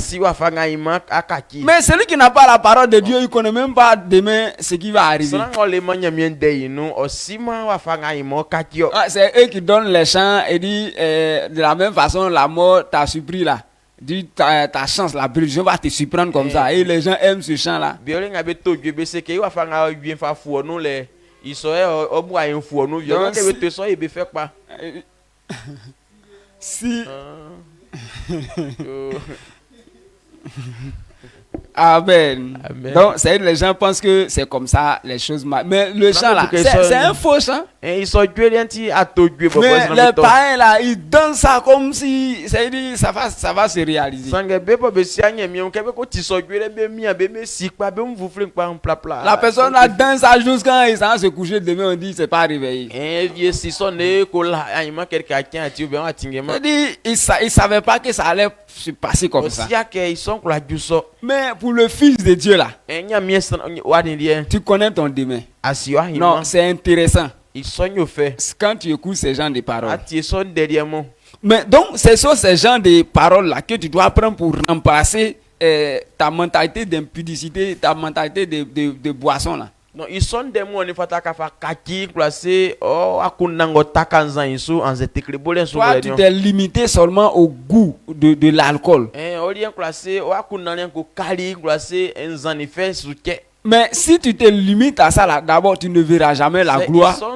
Mais celui qui n'a pas la parole de Dieu, il ne connaît même pas demain ce qui va arriver. C'est eux qui donnent les chants et disent de la même façon la mort t'a surpris là. Dis ta chance, la prévision va te surprendre comme ça. Et les gens aiment ce chant là. Si Amen. Donc, les gens pensent que c'est comme ça, les choses marchent. Mais le chant là, c'est un faux chant. Mais les païens là, ils dansent ça comme si ça va se réaliser. La personne là danse ça jusqu'à il s'en se coucher demain, on dit c'est pas réveillé. Il savait pas que ça allait se passer comme ça. Mais pour le Fils de Dieu là, tu connais ton demain. Non, c'est intéressant. Quand tu écoutes ces gens de paroles. Mais donc, ce sont ces gens de paroles là que tu dois prendre pour remplacer ta mentalité d'impudicité, ta mentalité de boisson là. Non, ils sont des mots qui toi, tu t'es limité seulement au goût de l'alcool. Mais si tu te limites à ça là, d'abord tu ne verras jamais la gloire. On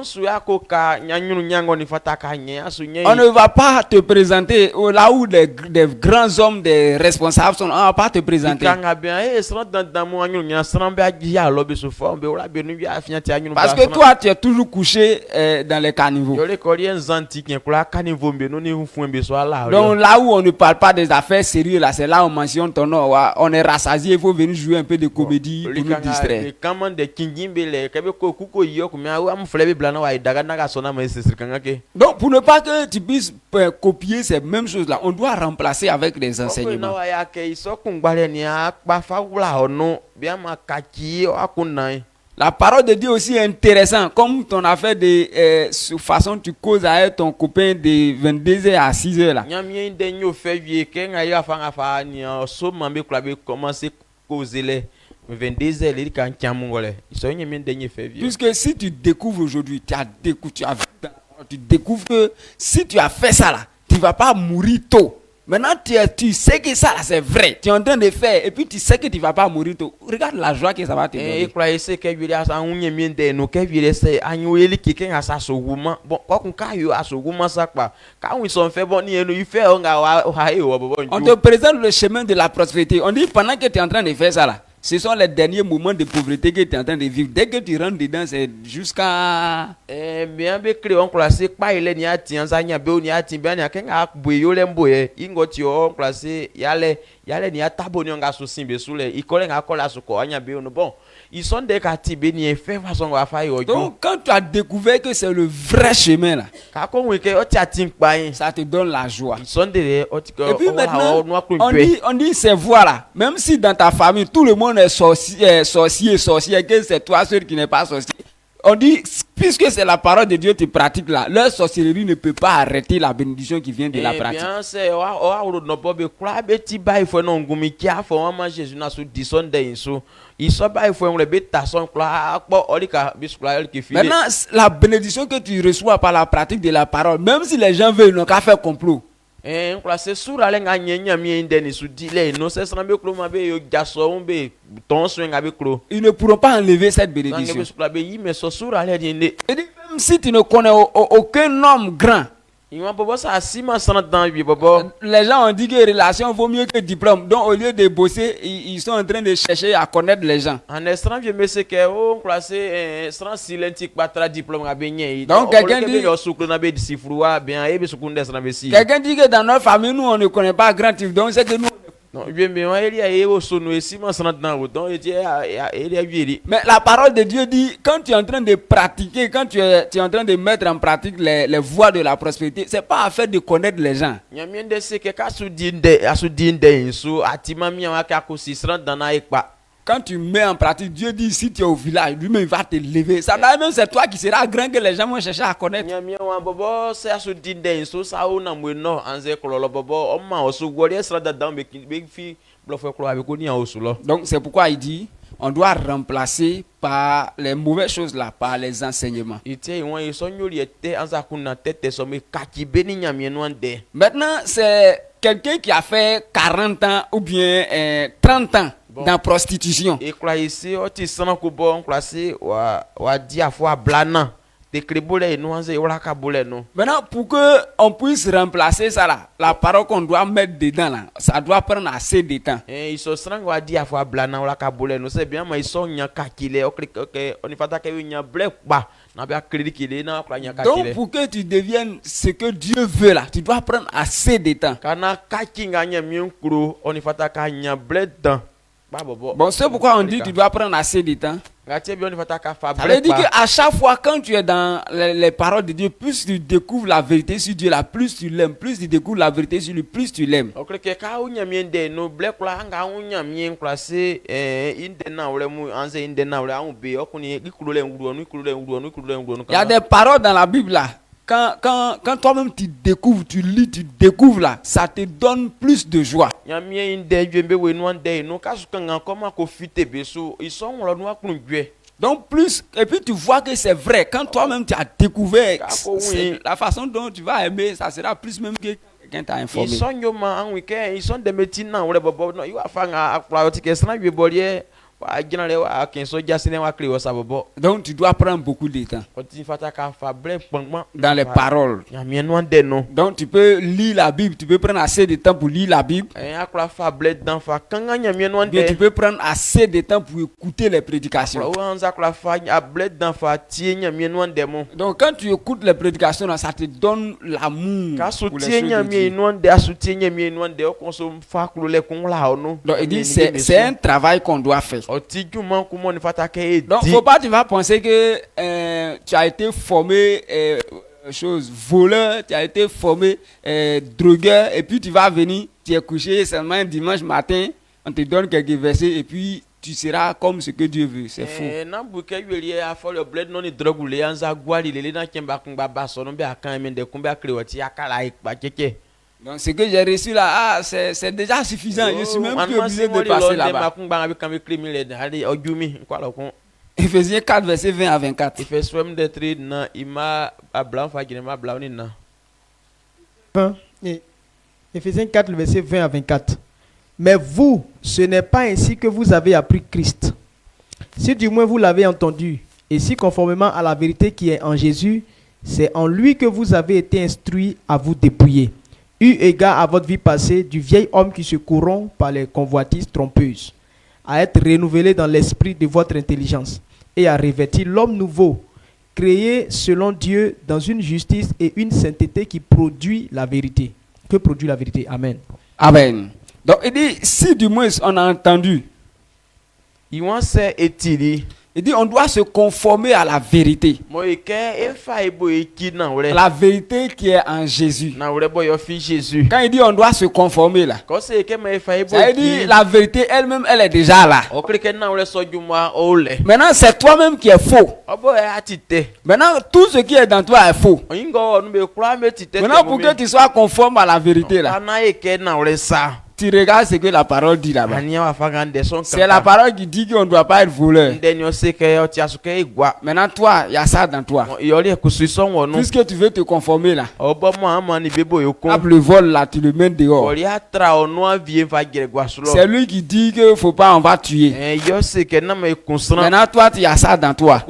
ne va pas te présenter là où des grands hommes, des responsables sont. On ne va pas te présenter. Parce que toi tu es toujours couché dans les caniveaux. Donc là où on ne parle pas des affaires sérieuses là, c'est là où on mentionne ton nom. On est rassasié, il faut venir jouer un peu de comédie pour nous distraire. Donc pour ne pas que tu puisses copier ces mêmes choses là, on doit remplacer avec des enseignements. La parole de Dieu aussi est intéressante, comme ton affaire de façon tu causes avec ton copain de 22h à 6h là. 22h il kan tiamungole so nyemi denye fait vieux. Puisque si tu découvres aujourd'hui, tu découvres que si tu as fait ça là, tu vas pas mourir tôt. Maintenant, tu sais que ça là c'est vrai. Tu es en train de faire et puis tu sais que tu vas pas mourir tôt. Regarde la joie que ça va te donner. Et croyez c'est que vieux asa nyemi de no que vieux c'est anyo eli kike asa soguma. Bon ko kun ka yo asoguma ça quoi. Ka on sont fait bon ni il fait on ga On te présente le chemin de la prospérité. On dit pendant que tu es en train de faire ça là, ce sont les derniers moments de pauvreté que tu es en train de vivre. Dès que tu rentres dedans, c'est jusqu'à... bien be créé on classé pas il ni ati anzanya be ni ati bien ya kenga boyo lemboye ingoti on classé yale ni ataboni on ga so simbe sule ikole nga kola so ko anya be no bon ils sont des katibe ni fait façon va faire yo. Donc quand tu as découvert que c'est le vrai chemin là, ka ko we ke o ti ati npa yin ça te donne la joie. ils sont des et puis maintenant on dit ces voix là, même si dans ta famille tout le monde est sorcier que c'est toi seul qui n'est pas sorcier. On dit, puisque c'est la parole de Dieu que tu pratiques là, leur sorcellerie ne peut pas arrêter la bénédiction qui vient de la pratique. Bien, c'est no bobe kura beti bai fo no ngumi kia fo mama Jésus na so disonde inso. Iso bai fo on le beta son kura po olika biskula el ki file. Maintenant, la bénédiction que tu reçois par la pratique de la parole, même si les gens veulent, ils n'ont qu'à faire complot. C'est sûr ale nga nyenya mi ndeni su dile no se sana be klo ma be yo jaso on be ton so nga be klo. Ils ne pourront pas enlever cette bénédiction. Et même si tu ne connais aucun homme grand, les gens ont dit que relation vaut mieux que diplôme. Donc au lieu de bosser, ils sont en train de chercher à connaître les gens. Donc quelqu'un dit que dans notre famille, nous on ne connaît pas grand type. Donc c'est que nous... Mais la parole de Dieu dit, quand tu es en train de pratiquer, quand tu es en train de mettre en pratique les voies de la prospérité, c'est pas affaire de connaître les gens. Quand tu mets en pratique, Dieu dit, si tu es au village, lui-même il va te lever. Ça même c'est toi qui seras grand que les gens vont chercher à connaître. Donc c'est pourquoi il dit, on doit remplacer par les mauvaises choses là, par les enseignements. Maintenant, c'est quelqu'un qui a fait 40 ans ou bien 30 ans dans la prostitution. Maintenant, pour qu'on puisse remplacer ça là, la parole qu'on doit mettre dedans là, ça doit prendre assez de temps. Donc pour que tu deviennes ce que Dieu veut là, tu dois prendre assez de temps. Bon, c'est pourquoi on dit que tu dois prendre assez de temps. Ça veut dire qu'à chaque fois quand tu es dans les paroles de Dieu, plus tu découvres la vérité sur Dieu là, plus tu l'aimes, plus tu découvres la vérité sur lui, plus tu l'aimes. Il y a des paroles dans la Bible là. Quand toi-même tu découvres, tu lis, tu découvres là, ça te donne plus de joie. Donc plus, et puis tu vois que c'est vrai, quand toi-même tu as découvert la façon dont tu vas aimer, ça sera plus même que quelqu'un t'a informé. Donc tu dois prendre beaucoup de temps dans les paroles. Donc tu peux lire la Bible, tu peux prendre assez de temps pour lire la Bible. Et tu peux prendre assez de temps pour écouter les prédications. Donc quand tu écoutes les prédications, ça te donne l'amour pour les choses de Dieu. Donc il dit c'est un travail qu'on doit faire. Donc faut pas tu vas penser que tu as été formé voleur, tu as été formé drogueur et puis tu vas venir, tu es couché seulement un dimanche matin, on te donne quelques versets et puis tu seras comme ce que Dieu veut. C'est faux. Donc ce que j'ai reçu là, c'est déjà suffisant. Je suis même plus obligé de passer là-bas. Éphésiens 4, verset 20 à 24. Éphésiens 4, verset 20 à 24. Mais vous, ce n'est pas ainsi que vous avez appris Christ. Si du moins vous l'avez entendu, et si conformément à la vérité qui est en Jésus, c'est en lui que vous avez été instruits à vous dépouiller, eu égard à votre vie passée, du vieil homme qui se corrompt par les convoitises trompeuses, à être renouvelé dans l'esprit de votre intelligence, et à revêtir l'homme nouveau, créé selon Dieu dans une justice et une sainteté qui produit la vérité. Que produit la vérité? Amen. Amen. Donc il dit, si du moins on a entendu, il dit on doit se conformer à la vérité. La vérité qui est en Jésus. Quand il dit on doit se conformer là, ça veut dire la vérité elle-même elle est déjà là. Maintenant c'est toi-même qui est faux. Maintenant tout ce qui est dans toi est faux. Maintenant pour que tu sois conforme à la vérité là, tu regardes ce que la parole dit là-bas. C'est la parole qui dit qu'on ne doit pas être voleur. Maintenant, toi, il y a ça dans toi. Puisque tu veux te conformer là, le vol là, tu le mets dehors. C'est lui qui dit qu'il ne faut pas, on va tuer. Maintenant, toi, il y a ça dans toi.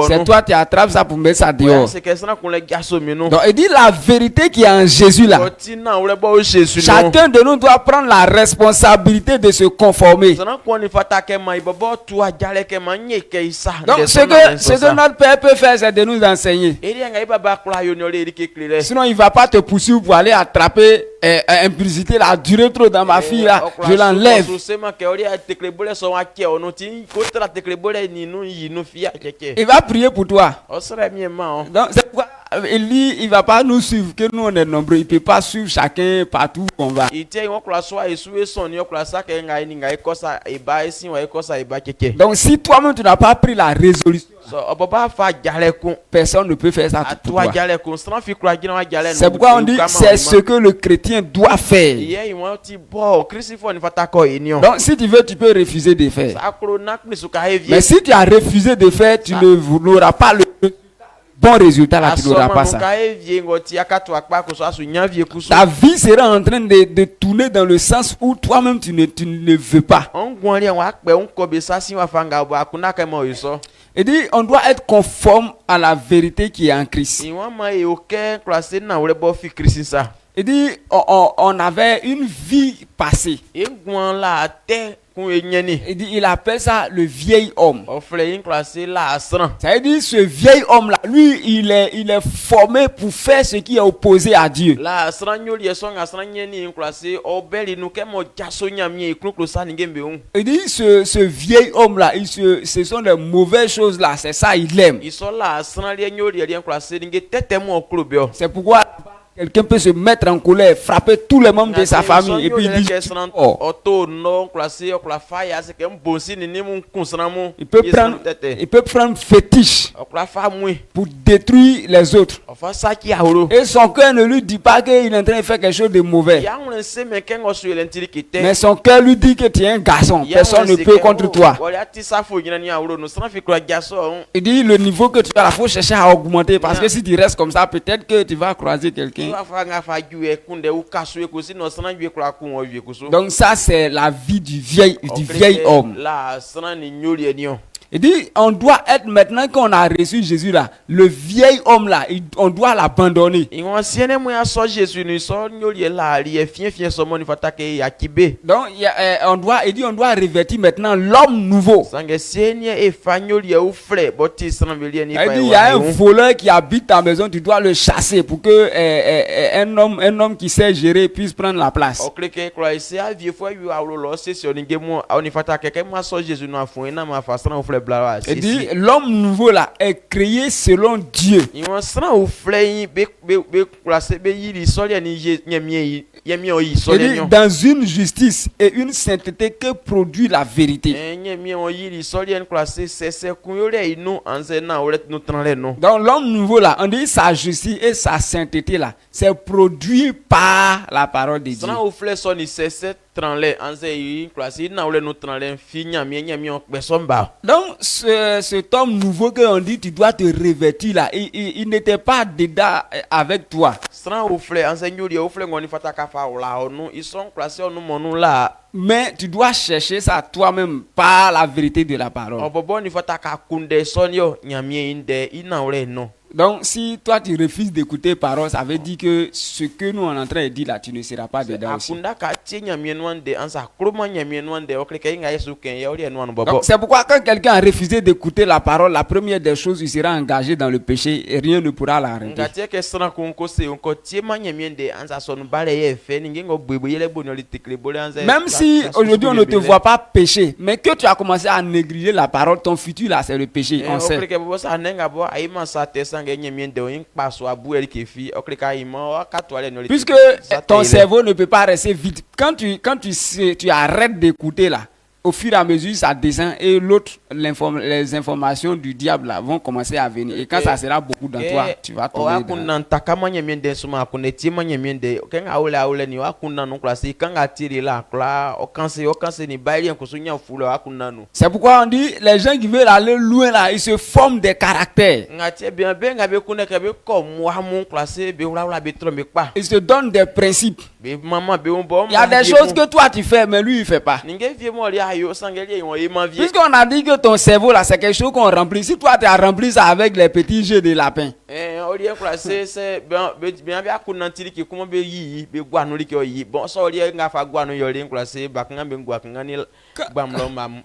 C'est toi qui attrapes ça pour mettre ça dehors. Donc, il dit la vérité qui est en Jésus là. Chacun de nous doit prendre la responsabilité de se conformer. Donc ce que notre Père peut faire, c'est de nous enseigner. Sinon il ne va pas te poursuivre pour aller attraper impudicité, la durée trop dans ma fille là, je l'enlève. Il va prier pour toi. Donc c'est pourquoi il ne va pas nous suivre, que nous on est nombreux. Il ne peut pas suivre chacun partout où on va. Donc si toi-même tu n'as pas pris la résolution, personne ne peut faire ça pour toi. C'est pourquoi on dit c'est ce que le chrétien doit faire. Donc si tu veux, tu peux refuser de faire. Mais si tu as refusé de faire, tu n'auras pas le bon résultat là, tu n'auras pas ça. Ta vie sera en train de tourner dans le sens où toi-même tu ne veux pas. Il dit on doit être conforme à la vérité qui est en Christ. Il dit on avait une vie passée. Il dit il appelle ça le vieil homme. Ça veut dire ce vieil homme là, lui il est formé pour faire ce qui est opposé à Dieu. Il dit ce vieil homme là, ce sont les mauvaises choses là, c'est ça il aime. C'est pourquoi quelqu'un peut se mettre en colère, frapper tous les membres de sa famille et puis il peut prendre fétiche pour détruire les autres. Et son cœur ne lui dit pas qu'il est en train de faire quelque chose de mauvais. Mais son cœur lui dit que tu es un garçon. Personne ne peut contre toi. Il dit le niveau que tu as, il faut chercher à augmenter parce que si tu restes comme ça, peut-être que tu vas croiser quelqu'un. Donc ça c'est la vie du vieil homme. Il dit on doit être, maintenant qu'on a reçu Jésus là, le vieil homme là, on doit l'abandonner. Donc on doit revêtir maintenant l'homme nouveau. Il dit il y a un voleur qui habite ta maison, tu dois le chasser pour que un homme qui sait gérer puisse prendre la place. Il dit l'homme nouveau là est créé selon Dieu. Il dit dans une justice et une sainteté que produit la vérité. Donc l'homme nouveau là, on dit sa justice et sa sainteté là, c'est produit par la parole de Dieu. Donc cet homme nouveau que on dit tu dois te revêtir là, il n'était pas dedans avec toi. Mais tu dois chercher ça toi-même par la vérité de la parole. Donc si toi tu refuses d'écouter parole, ça veut dire que ce que nous on est en train de dire là, tu ne seras pas dedans aussi. Donc c'est pourquoi quand quelqu'un a refusé d'écouter la parole, la première des choses, il sera engagé dans le péché et rien ne pourra l'arrêter. Même si aujourd'hui on ne te voit pas pécher, mais que tu as commencé à négliger la parole, ton futur là c'est le péché, on sait. Puisque ton cerveau ne peut pas rester vide. Quand tu arrêtes d'écouter là, au fur et à mesure ça descend et l'autre, les informations du diable là, vont commencer à venir. Et quand ça sera beaucoup dans toi, tu vas tomber dans... C'est pourquoi on dit les gens qui veulent aller loin là, ils se forment des caractères. Ils se donnent des principes. Il y a des choses que toi tu fais mais lui il fait pas. Puisqu'on a dit que ton cerveau là c'est quelque chose qu'on remplit. Si toi tu as rempli ça avec les petits jeux de lapin,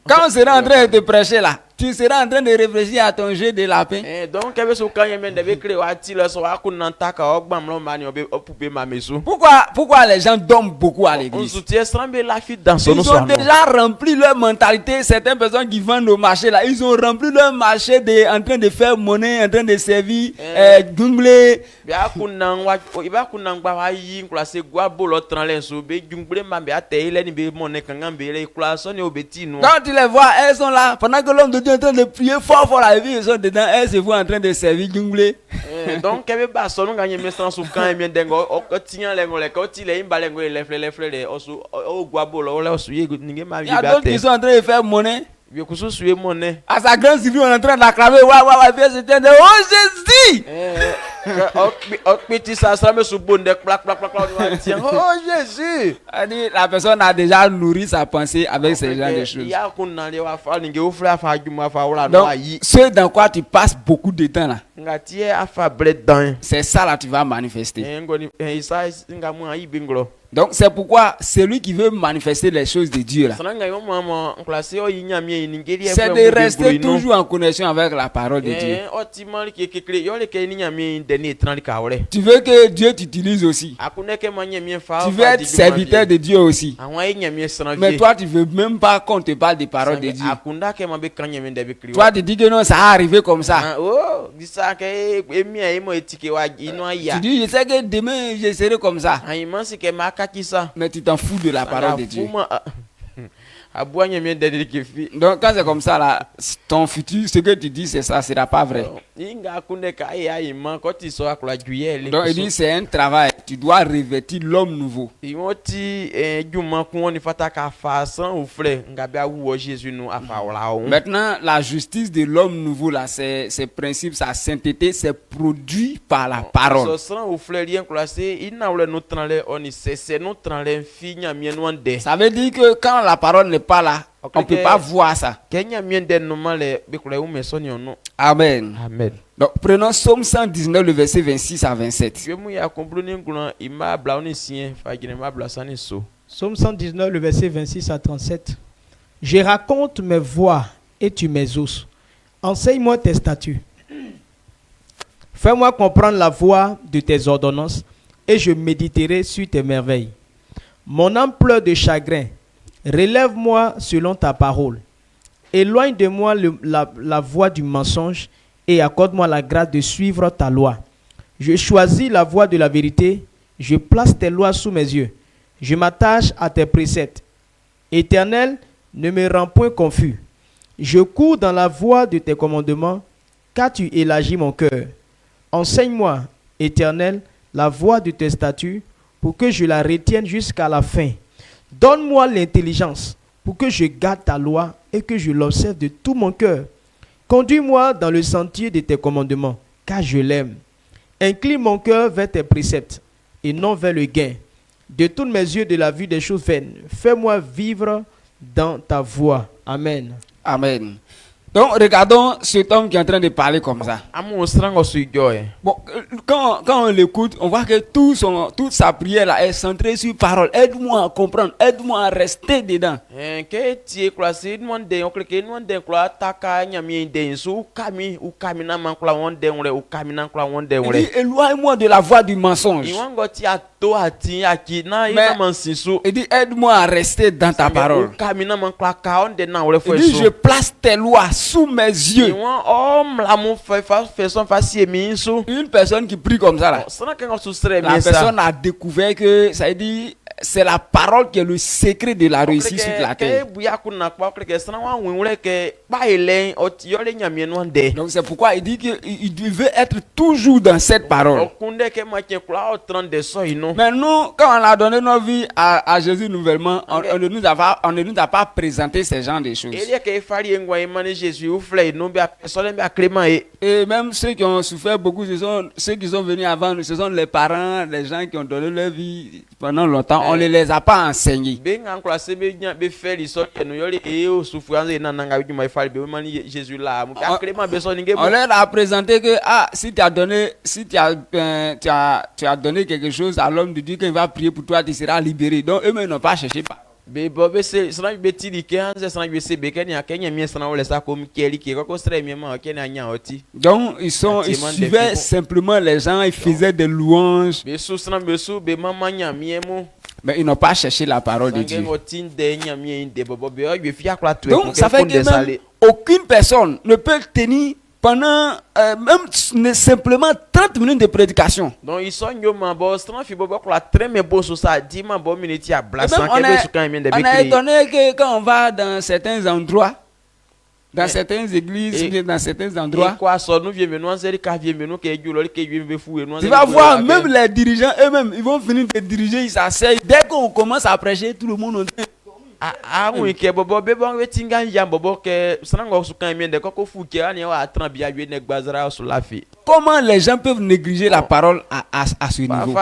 quand on sera en train de te prêcher là, tu seras en train de réfléchir à ton jeu de lapin. Pourquoi les gens dorment beaucoup à l'église? Ils ont déjà rempli leur mentalité. Certaines personnes qui vendent au marché là, ils ont rempli leur marché en train de faire monnaie, en train de servir, jungler. Quand tu les vois, elles sont là, pendant que l'homme de Dieu est en train de prier fort fort la vie, ils sont dedans, elles se voient en train de servir jungler. Donc il y a d'autres qui sont en train de faire monnaie. À sa grande surprise, on est en train d'acclamer. Oh Jésus! Oh Jésus! La personne a déjà nourri sa pensée avec ce genre de choses. Donc, ce dans quoi tu passes beaucoup de temps là, c'est ça là tu vas manifester. Donc c'est pourquoi celui qui veut manifester les choses de Dieu là, c'est de rester toujours en connexion avec la parole de Dieu. Tu veux que Dieu t'utilise aussi. Tu veux être serviteur de Dieu aussi. Mais toi tu veux même pas qu'on te parle des paroles de Dieu. Toi tu dis que non, ça a arrivé comme ça. Tu dis je sais que demain je serai comme ça. Mais tu t'en fous de la parole de Dieu. Donc quand c'est comme ça là, ton futur, ce que tu dis c'est ça, sera pas vrai. Donc il dit c'est un travail, tu dois revêtir l'homme nouveau. Maintenant la justice de l'homme nouveau là, ses principes, sa sainteté, c'est produit par la parole. Ça veut dire que quand la parole n'est pas là, on ne peut pas voir ça. Amen. Amen. Donc prenons Psaume 119, le verset 26 à 27. Psaume 119, le verset 26 à 37. Je raconte mes voies et tu m'exauces. Enseigne-moi tes statuts. Fais-moi comprendre la voie de tes ordonnances et je méditerai sur tes merveilles. Mon âme pleure de chagrin. Relève-moi selon ta parole. Éloigne de moi la voie du mensonge et accorde-moi la grâce de suivre ta loi. Je choisis la voie de la vérité. Je place tes lois sous mes yeux. Je m'attache à tes préceptes. Éternel, ne me rends point confus. Je cours dans la voie de tes commandements, car tu élargis mon cœur. Enseigne-moi, Éternel, la voie de tes statuts, pour que je la retienne jusqu'à la fin. Donne-moi l'intelligence, pour que je garde ta loi et que je l'observe de tout mon cœur. Conduis-moi dans le sentier de tes commandements, car je l'aime. Incline mon cœur vers tes préceptes, et non vers le gain. Détourne mes yeux de la vue des choses vaines. Fais-moi vivre dans ta voie. Amen. Amen. Donc, regardons cet homme qui est en train de parler comme ça. Bon, quand on l'écoute, on voit que toute sa prière là est centrée sur parole. Aide-moi à comprendre, aide-moi à rester dedans. Il dit, éloigne-moi de la voie du mensonge. Il dit, aide-moi à rester dans ta parole. Il dit, je place tes lois sous mes yeux. Une personne qui prie comme ça là, la personne a découvert que ça veut dire c'est la parole qui est le secret de la réussite sur la terre. Donc c'est pourquoi il dit qu'il veut être toujours dans cette parole. Mais nous, quand on a donné notre vie à Jésus nouvellement, on ne nous a pas présenté ces genres de choses. Et même ceux qui ont souffert beaucoup, ceux qui sont venus avant nous, ce sont les parents, les gens qui ont donné leur vie pendant longtemps. On ne les a pas enseignés. On leur a présenté que si tu as donné quelque chose à l'homme de Dieu, qu'il va prier pour toi, tu seras libéré. Donc eux-mêmes n'ont pas cherché pas. Donc ils suivaient simplement les gens, ils faisaient des louanges. Mais ils n'ont pas cherché la parole de Dieu. Donc ça fait que même aucune personne ne peut tenir pendant même simplement 30 minutes de prédication. Donc on a étonné que quand on va dans certains endroits, dans certaines églises, dans certains endroits, tu vas voir même les dirigeants eux-mêmes, ils vont finir de diriger, ils s'asseyent. Dès qu'on commence à prêcher, tout le monde est... Comment les gens peuvent négliger la parole à ce niveau?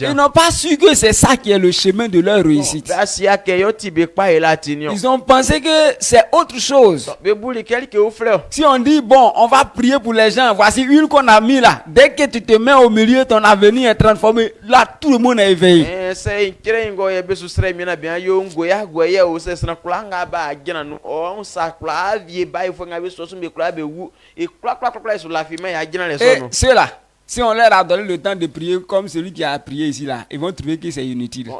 Ils n'ont pas su que c'est ça qui est le chemin de leur réussite. Ils ont pensé que c'est autre chose. Si on dit, bon, on va prier pour les gens, voici une qu'on a mis là. Dès que tu te mets au milieu, ton avenir est transformé. Là, tout le monde est éveillé. Et ceux-là, si on leur a donné le temps de prier comme celui qui a prié ici là, ils vont trouver que c'est inutile. Lui,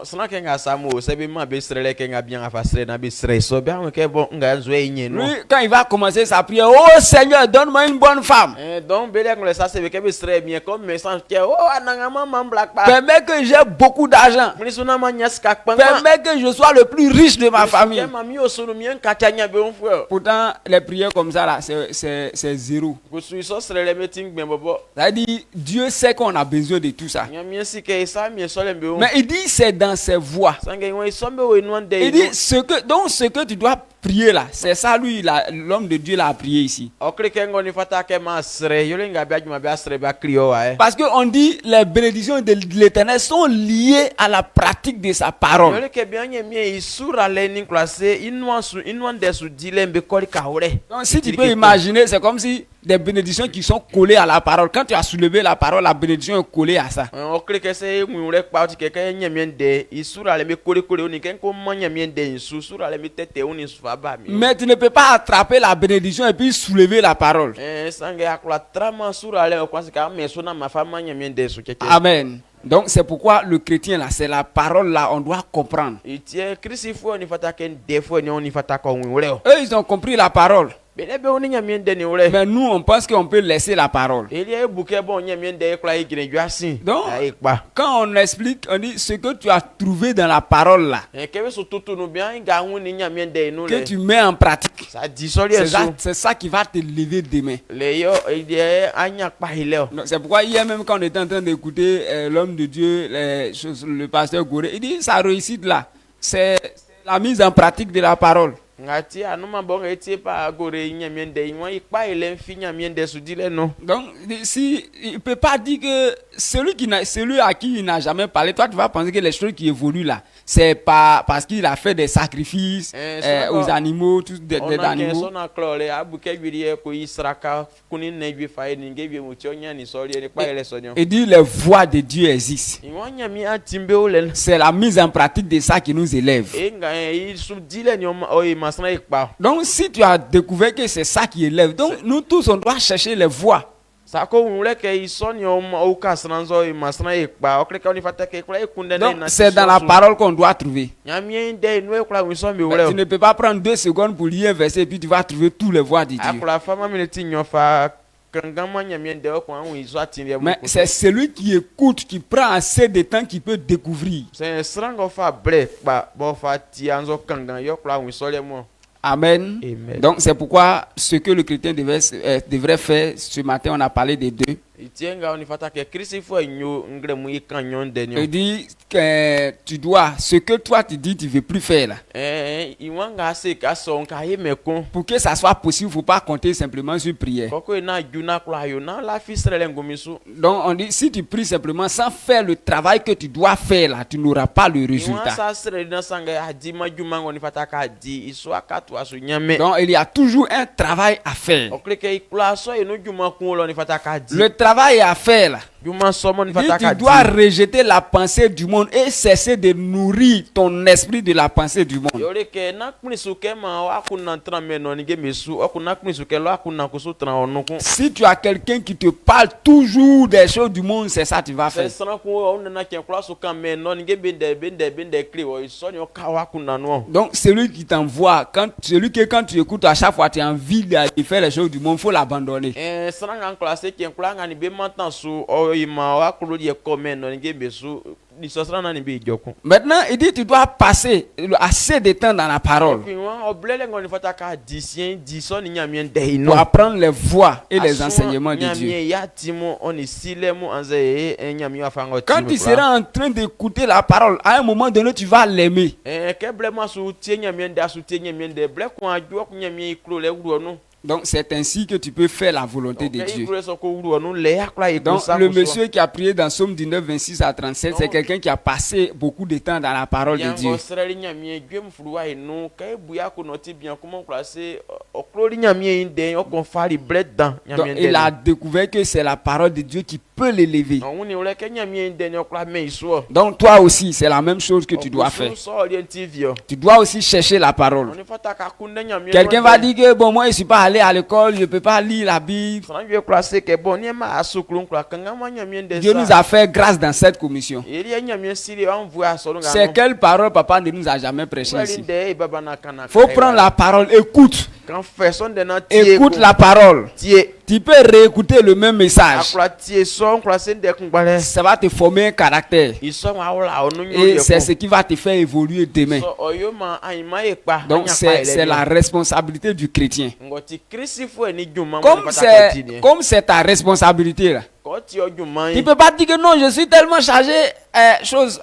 quand il va commencer sa prière, oh Seigneur, donne-moi une bonne femme. Permets que j'ai beaucoup d'argent. Permets que je sois le plus riche de ma famille. Pourtant, les prières comme ça là, c'est zéro. C'est-à-dire, Dieu sait qu'on a besoin de tout ça. Mais il dit c'est dans ses voies. Il dit ce que tu dois prier là, c'est ça lui, l'homme de Dieu l'a prié ici. Parce qu'on dit les bénédictions de l'Éternel sont liées à la pratique de sa parole. Donc si tu peux imaginer, c'est comme si des bénédictions qui sont collées à la parole. Quand tu as soulevé la parole, la bénédiction est collée à ça. Mais tu ne peux pas attraper la bénédiction et puis soulever la parole. Amen. Donc c'est pourquoi le chrétien là, c'est la parole là, on doit comprendre. Eux, ils ont compris la parole. Mais nous, on pense qu'on peut laisser la parole. Donc, quand on explique, on dit ce que tu as trouvé dans la parole là, que tu mets en pratique, c'est ça qui va te lever demain. C'est pourquoi hier même quand on était en train d'écouter l'homme de Dieu, le pasteur Goré, il dit sa réussite là, c'est la mise en pratique de la parole. Donc si il peut pas dire que celui à qui il n'a jamais parlé, toi tu vas penser que les choses qui évoluent là, c'est pas parce qu'il a fait des sacrifices aux animaux, tous des animaux. Et dit les voies de Dieu existent. C'est la mise en pratique de ça qui nous élève. Donc si tu as découvert que c'est ça qui élève, donc nous tous on doit chercher les voies. Donc c'est dans la parole qu'on doit trouver. Tu ne peux pas prendre 2 secondes pour lire un verset et puis tu vas trouver tous les voies de Dieu. Mais c'est celui qui écoute, qui prend assez de temps, qui peut découvrir. Amen. Amen. Donc c'est pourquoi ce que le chrétien devrait faire ce matin, on a parlé des deux. Il dit que tu dois, ce que toi tu dis tu ne veux plus faire là. Pour que ça soit possible, il ne faut pas compter simplement sur prière. Donc on dit, si tu pries simplement sans faire le travail que tu dois faire là, tu n'auras pas le résultat. Donc il y a toujours un travail à faire. Le travail à faire là, tu dois rejeter la pensée du monde et cesser de nourrir ton esprit de la pensée du monde. Si tu as quelqu'un qui te parle toujours des choses du monde, c'est ça que tu vas faire. Donc celui qui t'envoie, celui que quand tu écoutes à chaque fois tu as envie de faire les choses du monde, il faut l'abandonner. Maintenant, il dit tu dois passer assez de temps dans la parole pour apprendre les voies et les enseignements de Dieu. Quand tu seras en train d'écouter la parole, à un moment donné, tu vas l'aimer. Donc c'est ainsi que tu peux faire la volonté de Dieu. Donc le monsieur qui a prié dans Somme 19, 26 à 37, c'est quelqu'un qui a passé beaucoup de temps dans la parole de Dieu. Donc il a découvert que c'est la parole de Dieu qui peut l'élever. Donc toi aussi, c'est la même chose que tu dois faire. Tu dois aussi chercher la parole. Quelqu'un va dire que bon, moi je ne suis pas allé à l'école, je ne peux pas lire la Bible. Dieu nous a fait grâce dans cette commission. C'est quelle parole papa ne nous a jamais prêché ici? Il faut prendre la parole, écoute. Écoute la parole. Tu peux réécouter le même message. Ça va te former un caractère. Et c'est ce qui va te faire évoluer demain. Donc c'est la responsabilité du chrétien. Comme c'est ta responsabilité là. Tu ne peux pas dire que non, je suis tellement chargé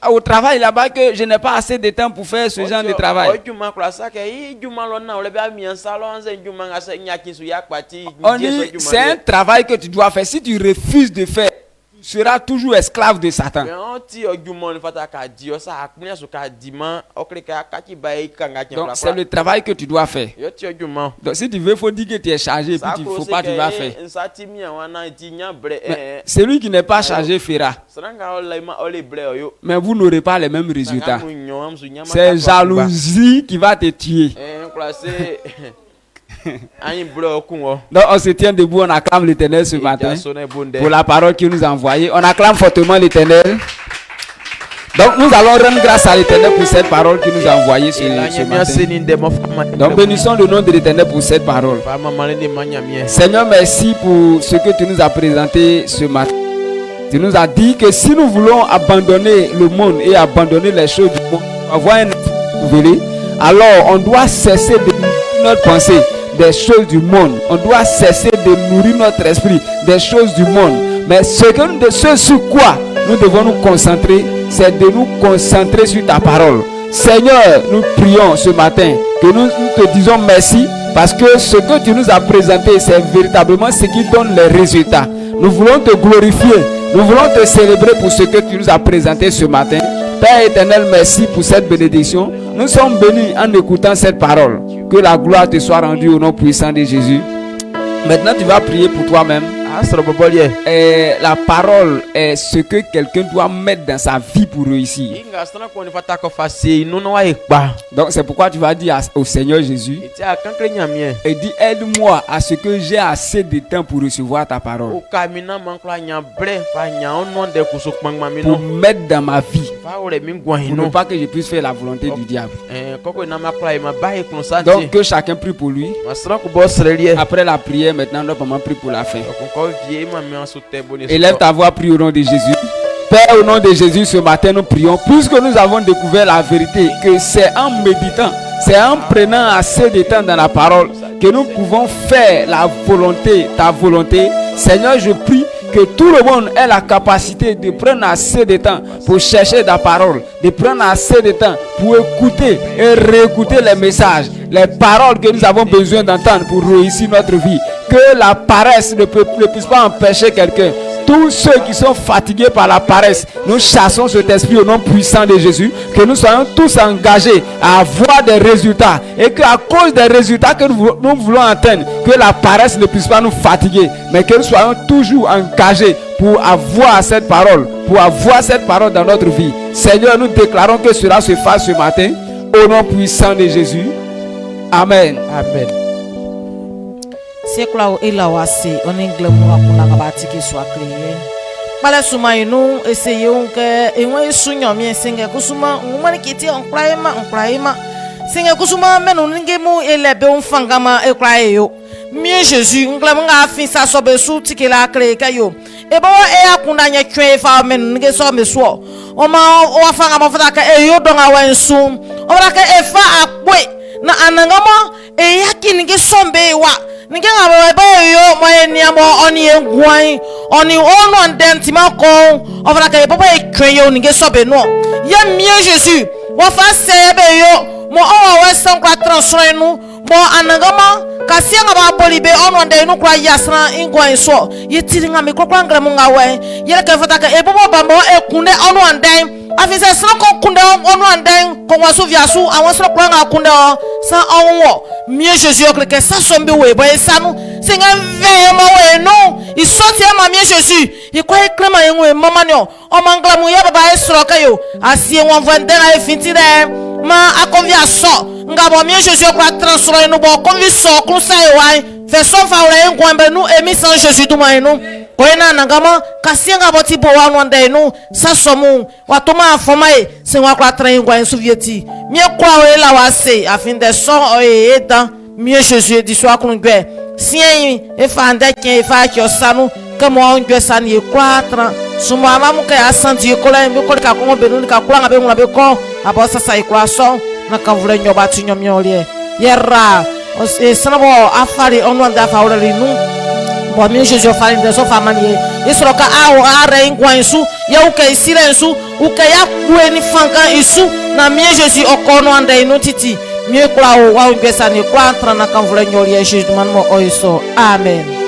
au travail là-bas que je n'ai pas assez de temps pour faire ce genre de travail. On dit, c'est un travail que tu dois faire. Si tu refuses de faire, tu seras toujours esclave de Satan. Donc c'est le travail que tu dois faire. Donc si tu veux, il faut dire que tu es chargé et puis il ne faut pas, tu vas faire. Mais celui qui n'est pas chargé fera. Mais vous n'aurez pas les mêmes résultats. C'est jalousie qui va te tuer. Donc on se tient debout, on acclame l'Éternel ce matin pour la parole qu'il nous a envoyée. On acclame fortement l'Éternel. Donc nous allons rendre grâce à l'Éternel pour cette parole qu'il nous a envoyée ce matin. Donc bénissons le nom de l'Éternel pour cette parole. Seigneur, merci pour ce que tu nous as présenté ce matin. Tu nous as dit que si nous voulons abandonner le monde et abandonner les choses du monde, avoir un nouveau, alors on doit cesser de nourrir notre pensée des choses du monde. On doit cesser de nourrir notre esprit des choses du monde. Mais ce sur quoi nous devons nous concentrer, c'est de nous concentrer sur ta parole. Seigneur, nous prions ce matin que nous te disons merci parce que ce que tu nous as présenté, c'est véritablement ce qui donne les résultats. Nous voulons te glorifier, nous voulons te célébrer pour ce que tu nous as présenté ce matin. Père éternel, merci pour cette bénédiction. Nous sommes bénis en écoutant cette parole. Que la gloire te soit rendue au nom puissant de Jésus. Maintenant, tu vas prier pour toi-même. La parole est ce que quelqu'un doit mettre dans sa vie pour réussir. Donc c'est pourquoi tu vas dire au Seigneur Jésus et dis aide-moi à ce que j'ai assez de temps pour recevoir ta parole, pour mettre dans ma vie, pour ne pas que je puisse faire la volonté du diable. Donc que chacun prie pour lui. Après la prière, maintenant notre maman prie pour la fin. Élève ta voix, prie au nom de Jésus. Père, au nom de Jésus, ce matin nous prions, puisque nous avons découvert la vérité, que c'est en méditant, c'est en prenant assez de temps dans la parole que nous pouvons faire la volonté, ta volonté. Seigneur, je prie que tout le monde ait la capacité de prendre assez de temps pour chercher ta parole, de prendre assez de temps pour écouter et réécouter les messages, les paroles que nous avons besoin d'entendre pour réussir notre vie. Que la paresse ne puisse pas empêcher quelqu'un. Tous ceux qui sont fatigués par la paresse, nous chassons cet esprit au nom puissant de Jésus. Que nous soyons tous engagés à avoir des résultats. Et qu'à cause des résultats que nous voulons atteindre, que la paresse ne puisse pas nous fatiguer. Mais que nous soyons toujours engagés pour avoir cette parole. Pour avoir cette parole dans notre vie. Seigneur, nous déclarons que cela se fasse ce matin. Au nom puissant de Jésus. Amen. Amen. C'est quoi il a assez on est glamour pour la bâtie qui soit créée. Pala suma inu essayons que et moi sunyo mi senga kusuma umani kiti on praima senga kusuma menu ngemu elebe on fangama e kraeyo mi Jésus nglamu nga fin sa sobe su tiki la créé kayo e ba e akunda nya twe fa menu nge so me so o ma o fangama fata ka e yo donga wensu o ra ka e fa akwe na anangama e yakini nge sombe wa Nige nga ba yo mo ni amo oni engwan oni onu andenti ma ko ofra ka papa e kweyo nige sobe no ya mie Jésus wo fa se be yo mo o wa san kwa transfer nu mo anagama ka si nga ba bolibe onu ande nu kwa yasra engwan so ye tiri nga me kokwa ngra mu nga we ye ka fata ka e papa ba mo e kunde onu ande afisa sra ko kunde onu ande ko wasu viasu awon sra kwa nga kunde sa onwo mie Jésus o que ça sombe we boy ça nous c'est un vraiment we non il sorti ma mie Jésus il quoi éclama en mama no o mangla mu ya baba esro kayo asie won vende na finti de ma akonvia so ngabo mie Jésus o kwa transfert no bo konvi so kun sai wai version fa ore ngwambe nu emi san Jésus du mai no koina nangama kasinga boti bo wa no ndai no sa somu watoma afomai se wa kwa train ngwa sovieti mie kwa we la wa se afin de so o edan mie Jésus di so akun gbe sien e fa nda ken e fa ki osanu kamo on gbe san ye kwatra sumo amamu ka asanti ko la mi ko ka ko be nu ka kula ngabe ngula be ko abo sasa e kwa so na ka vure nyoba ti nyomyo le yerra o se sanabo afari onu anda fa ora nu bo mie Jésus fa nda so fa manie isro ka awo are ngwan su ya u ka silensu u ka ya kueni fanga isu na mie Jésus okono anda inu titi mie kwa o wa ngesa ni kwa entra na kan vure nyori Jésus man mo oiso amen.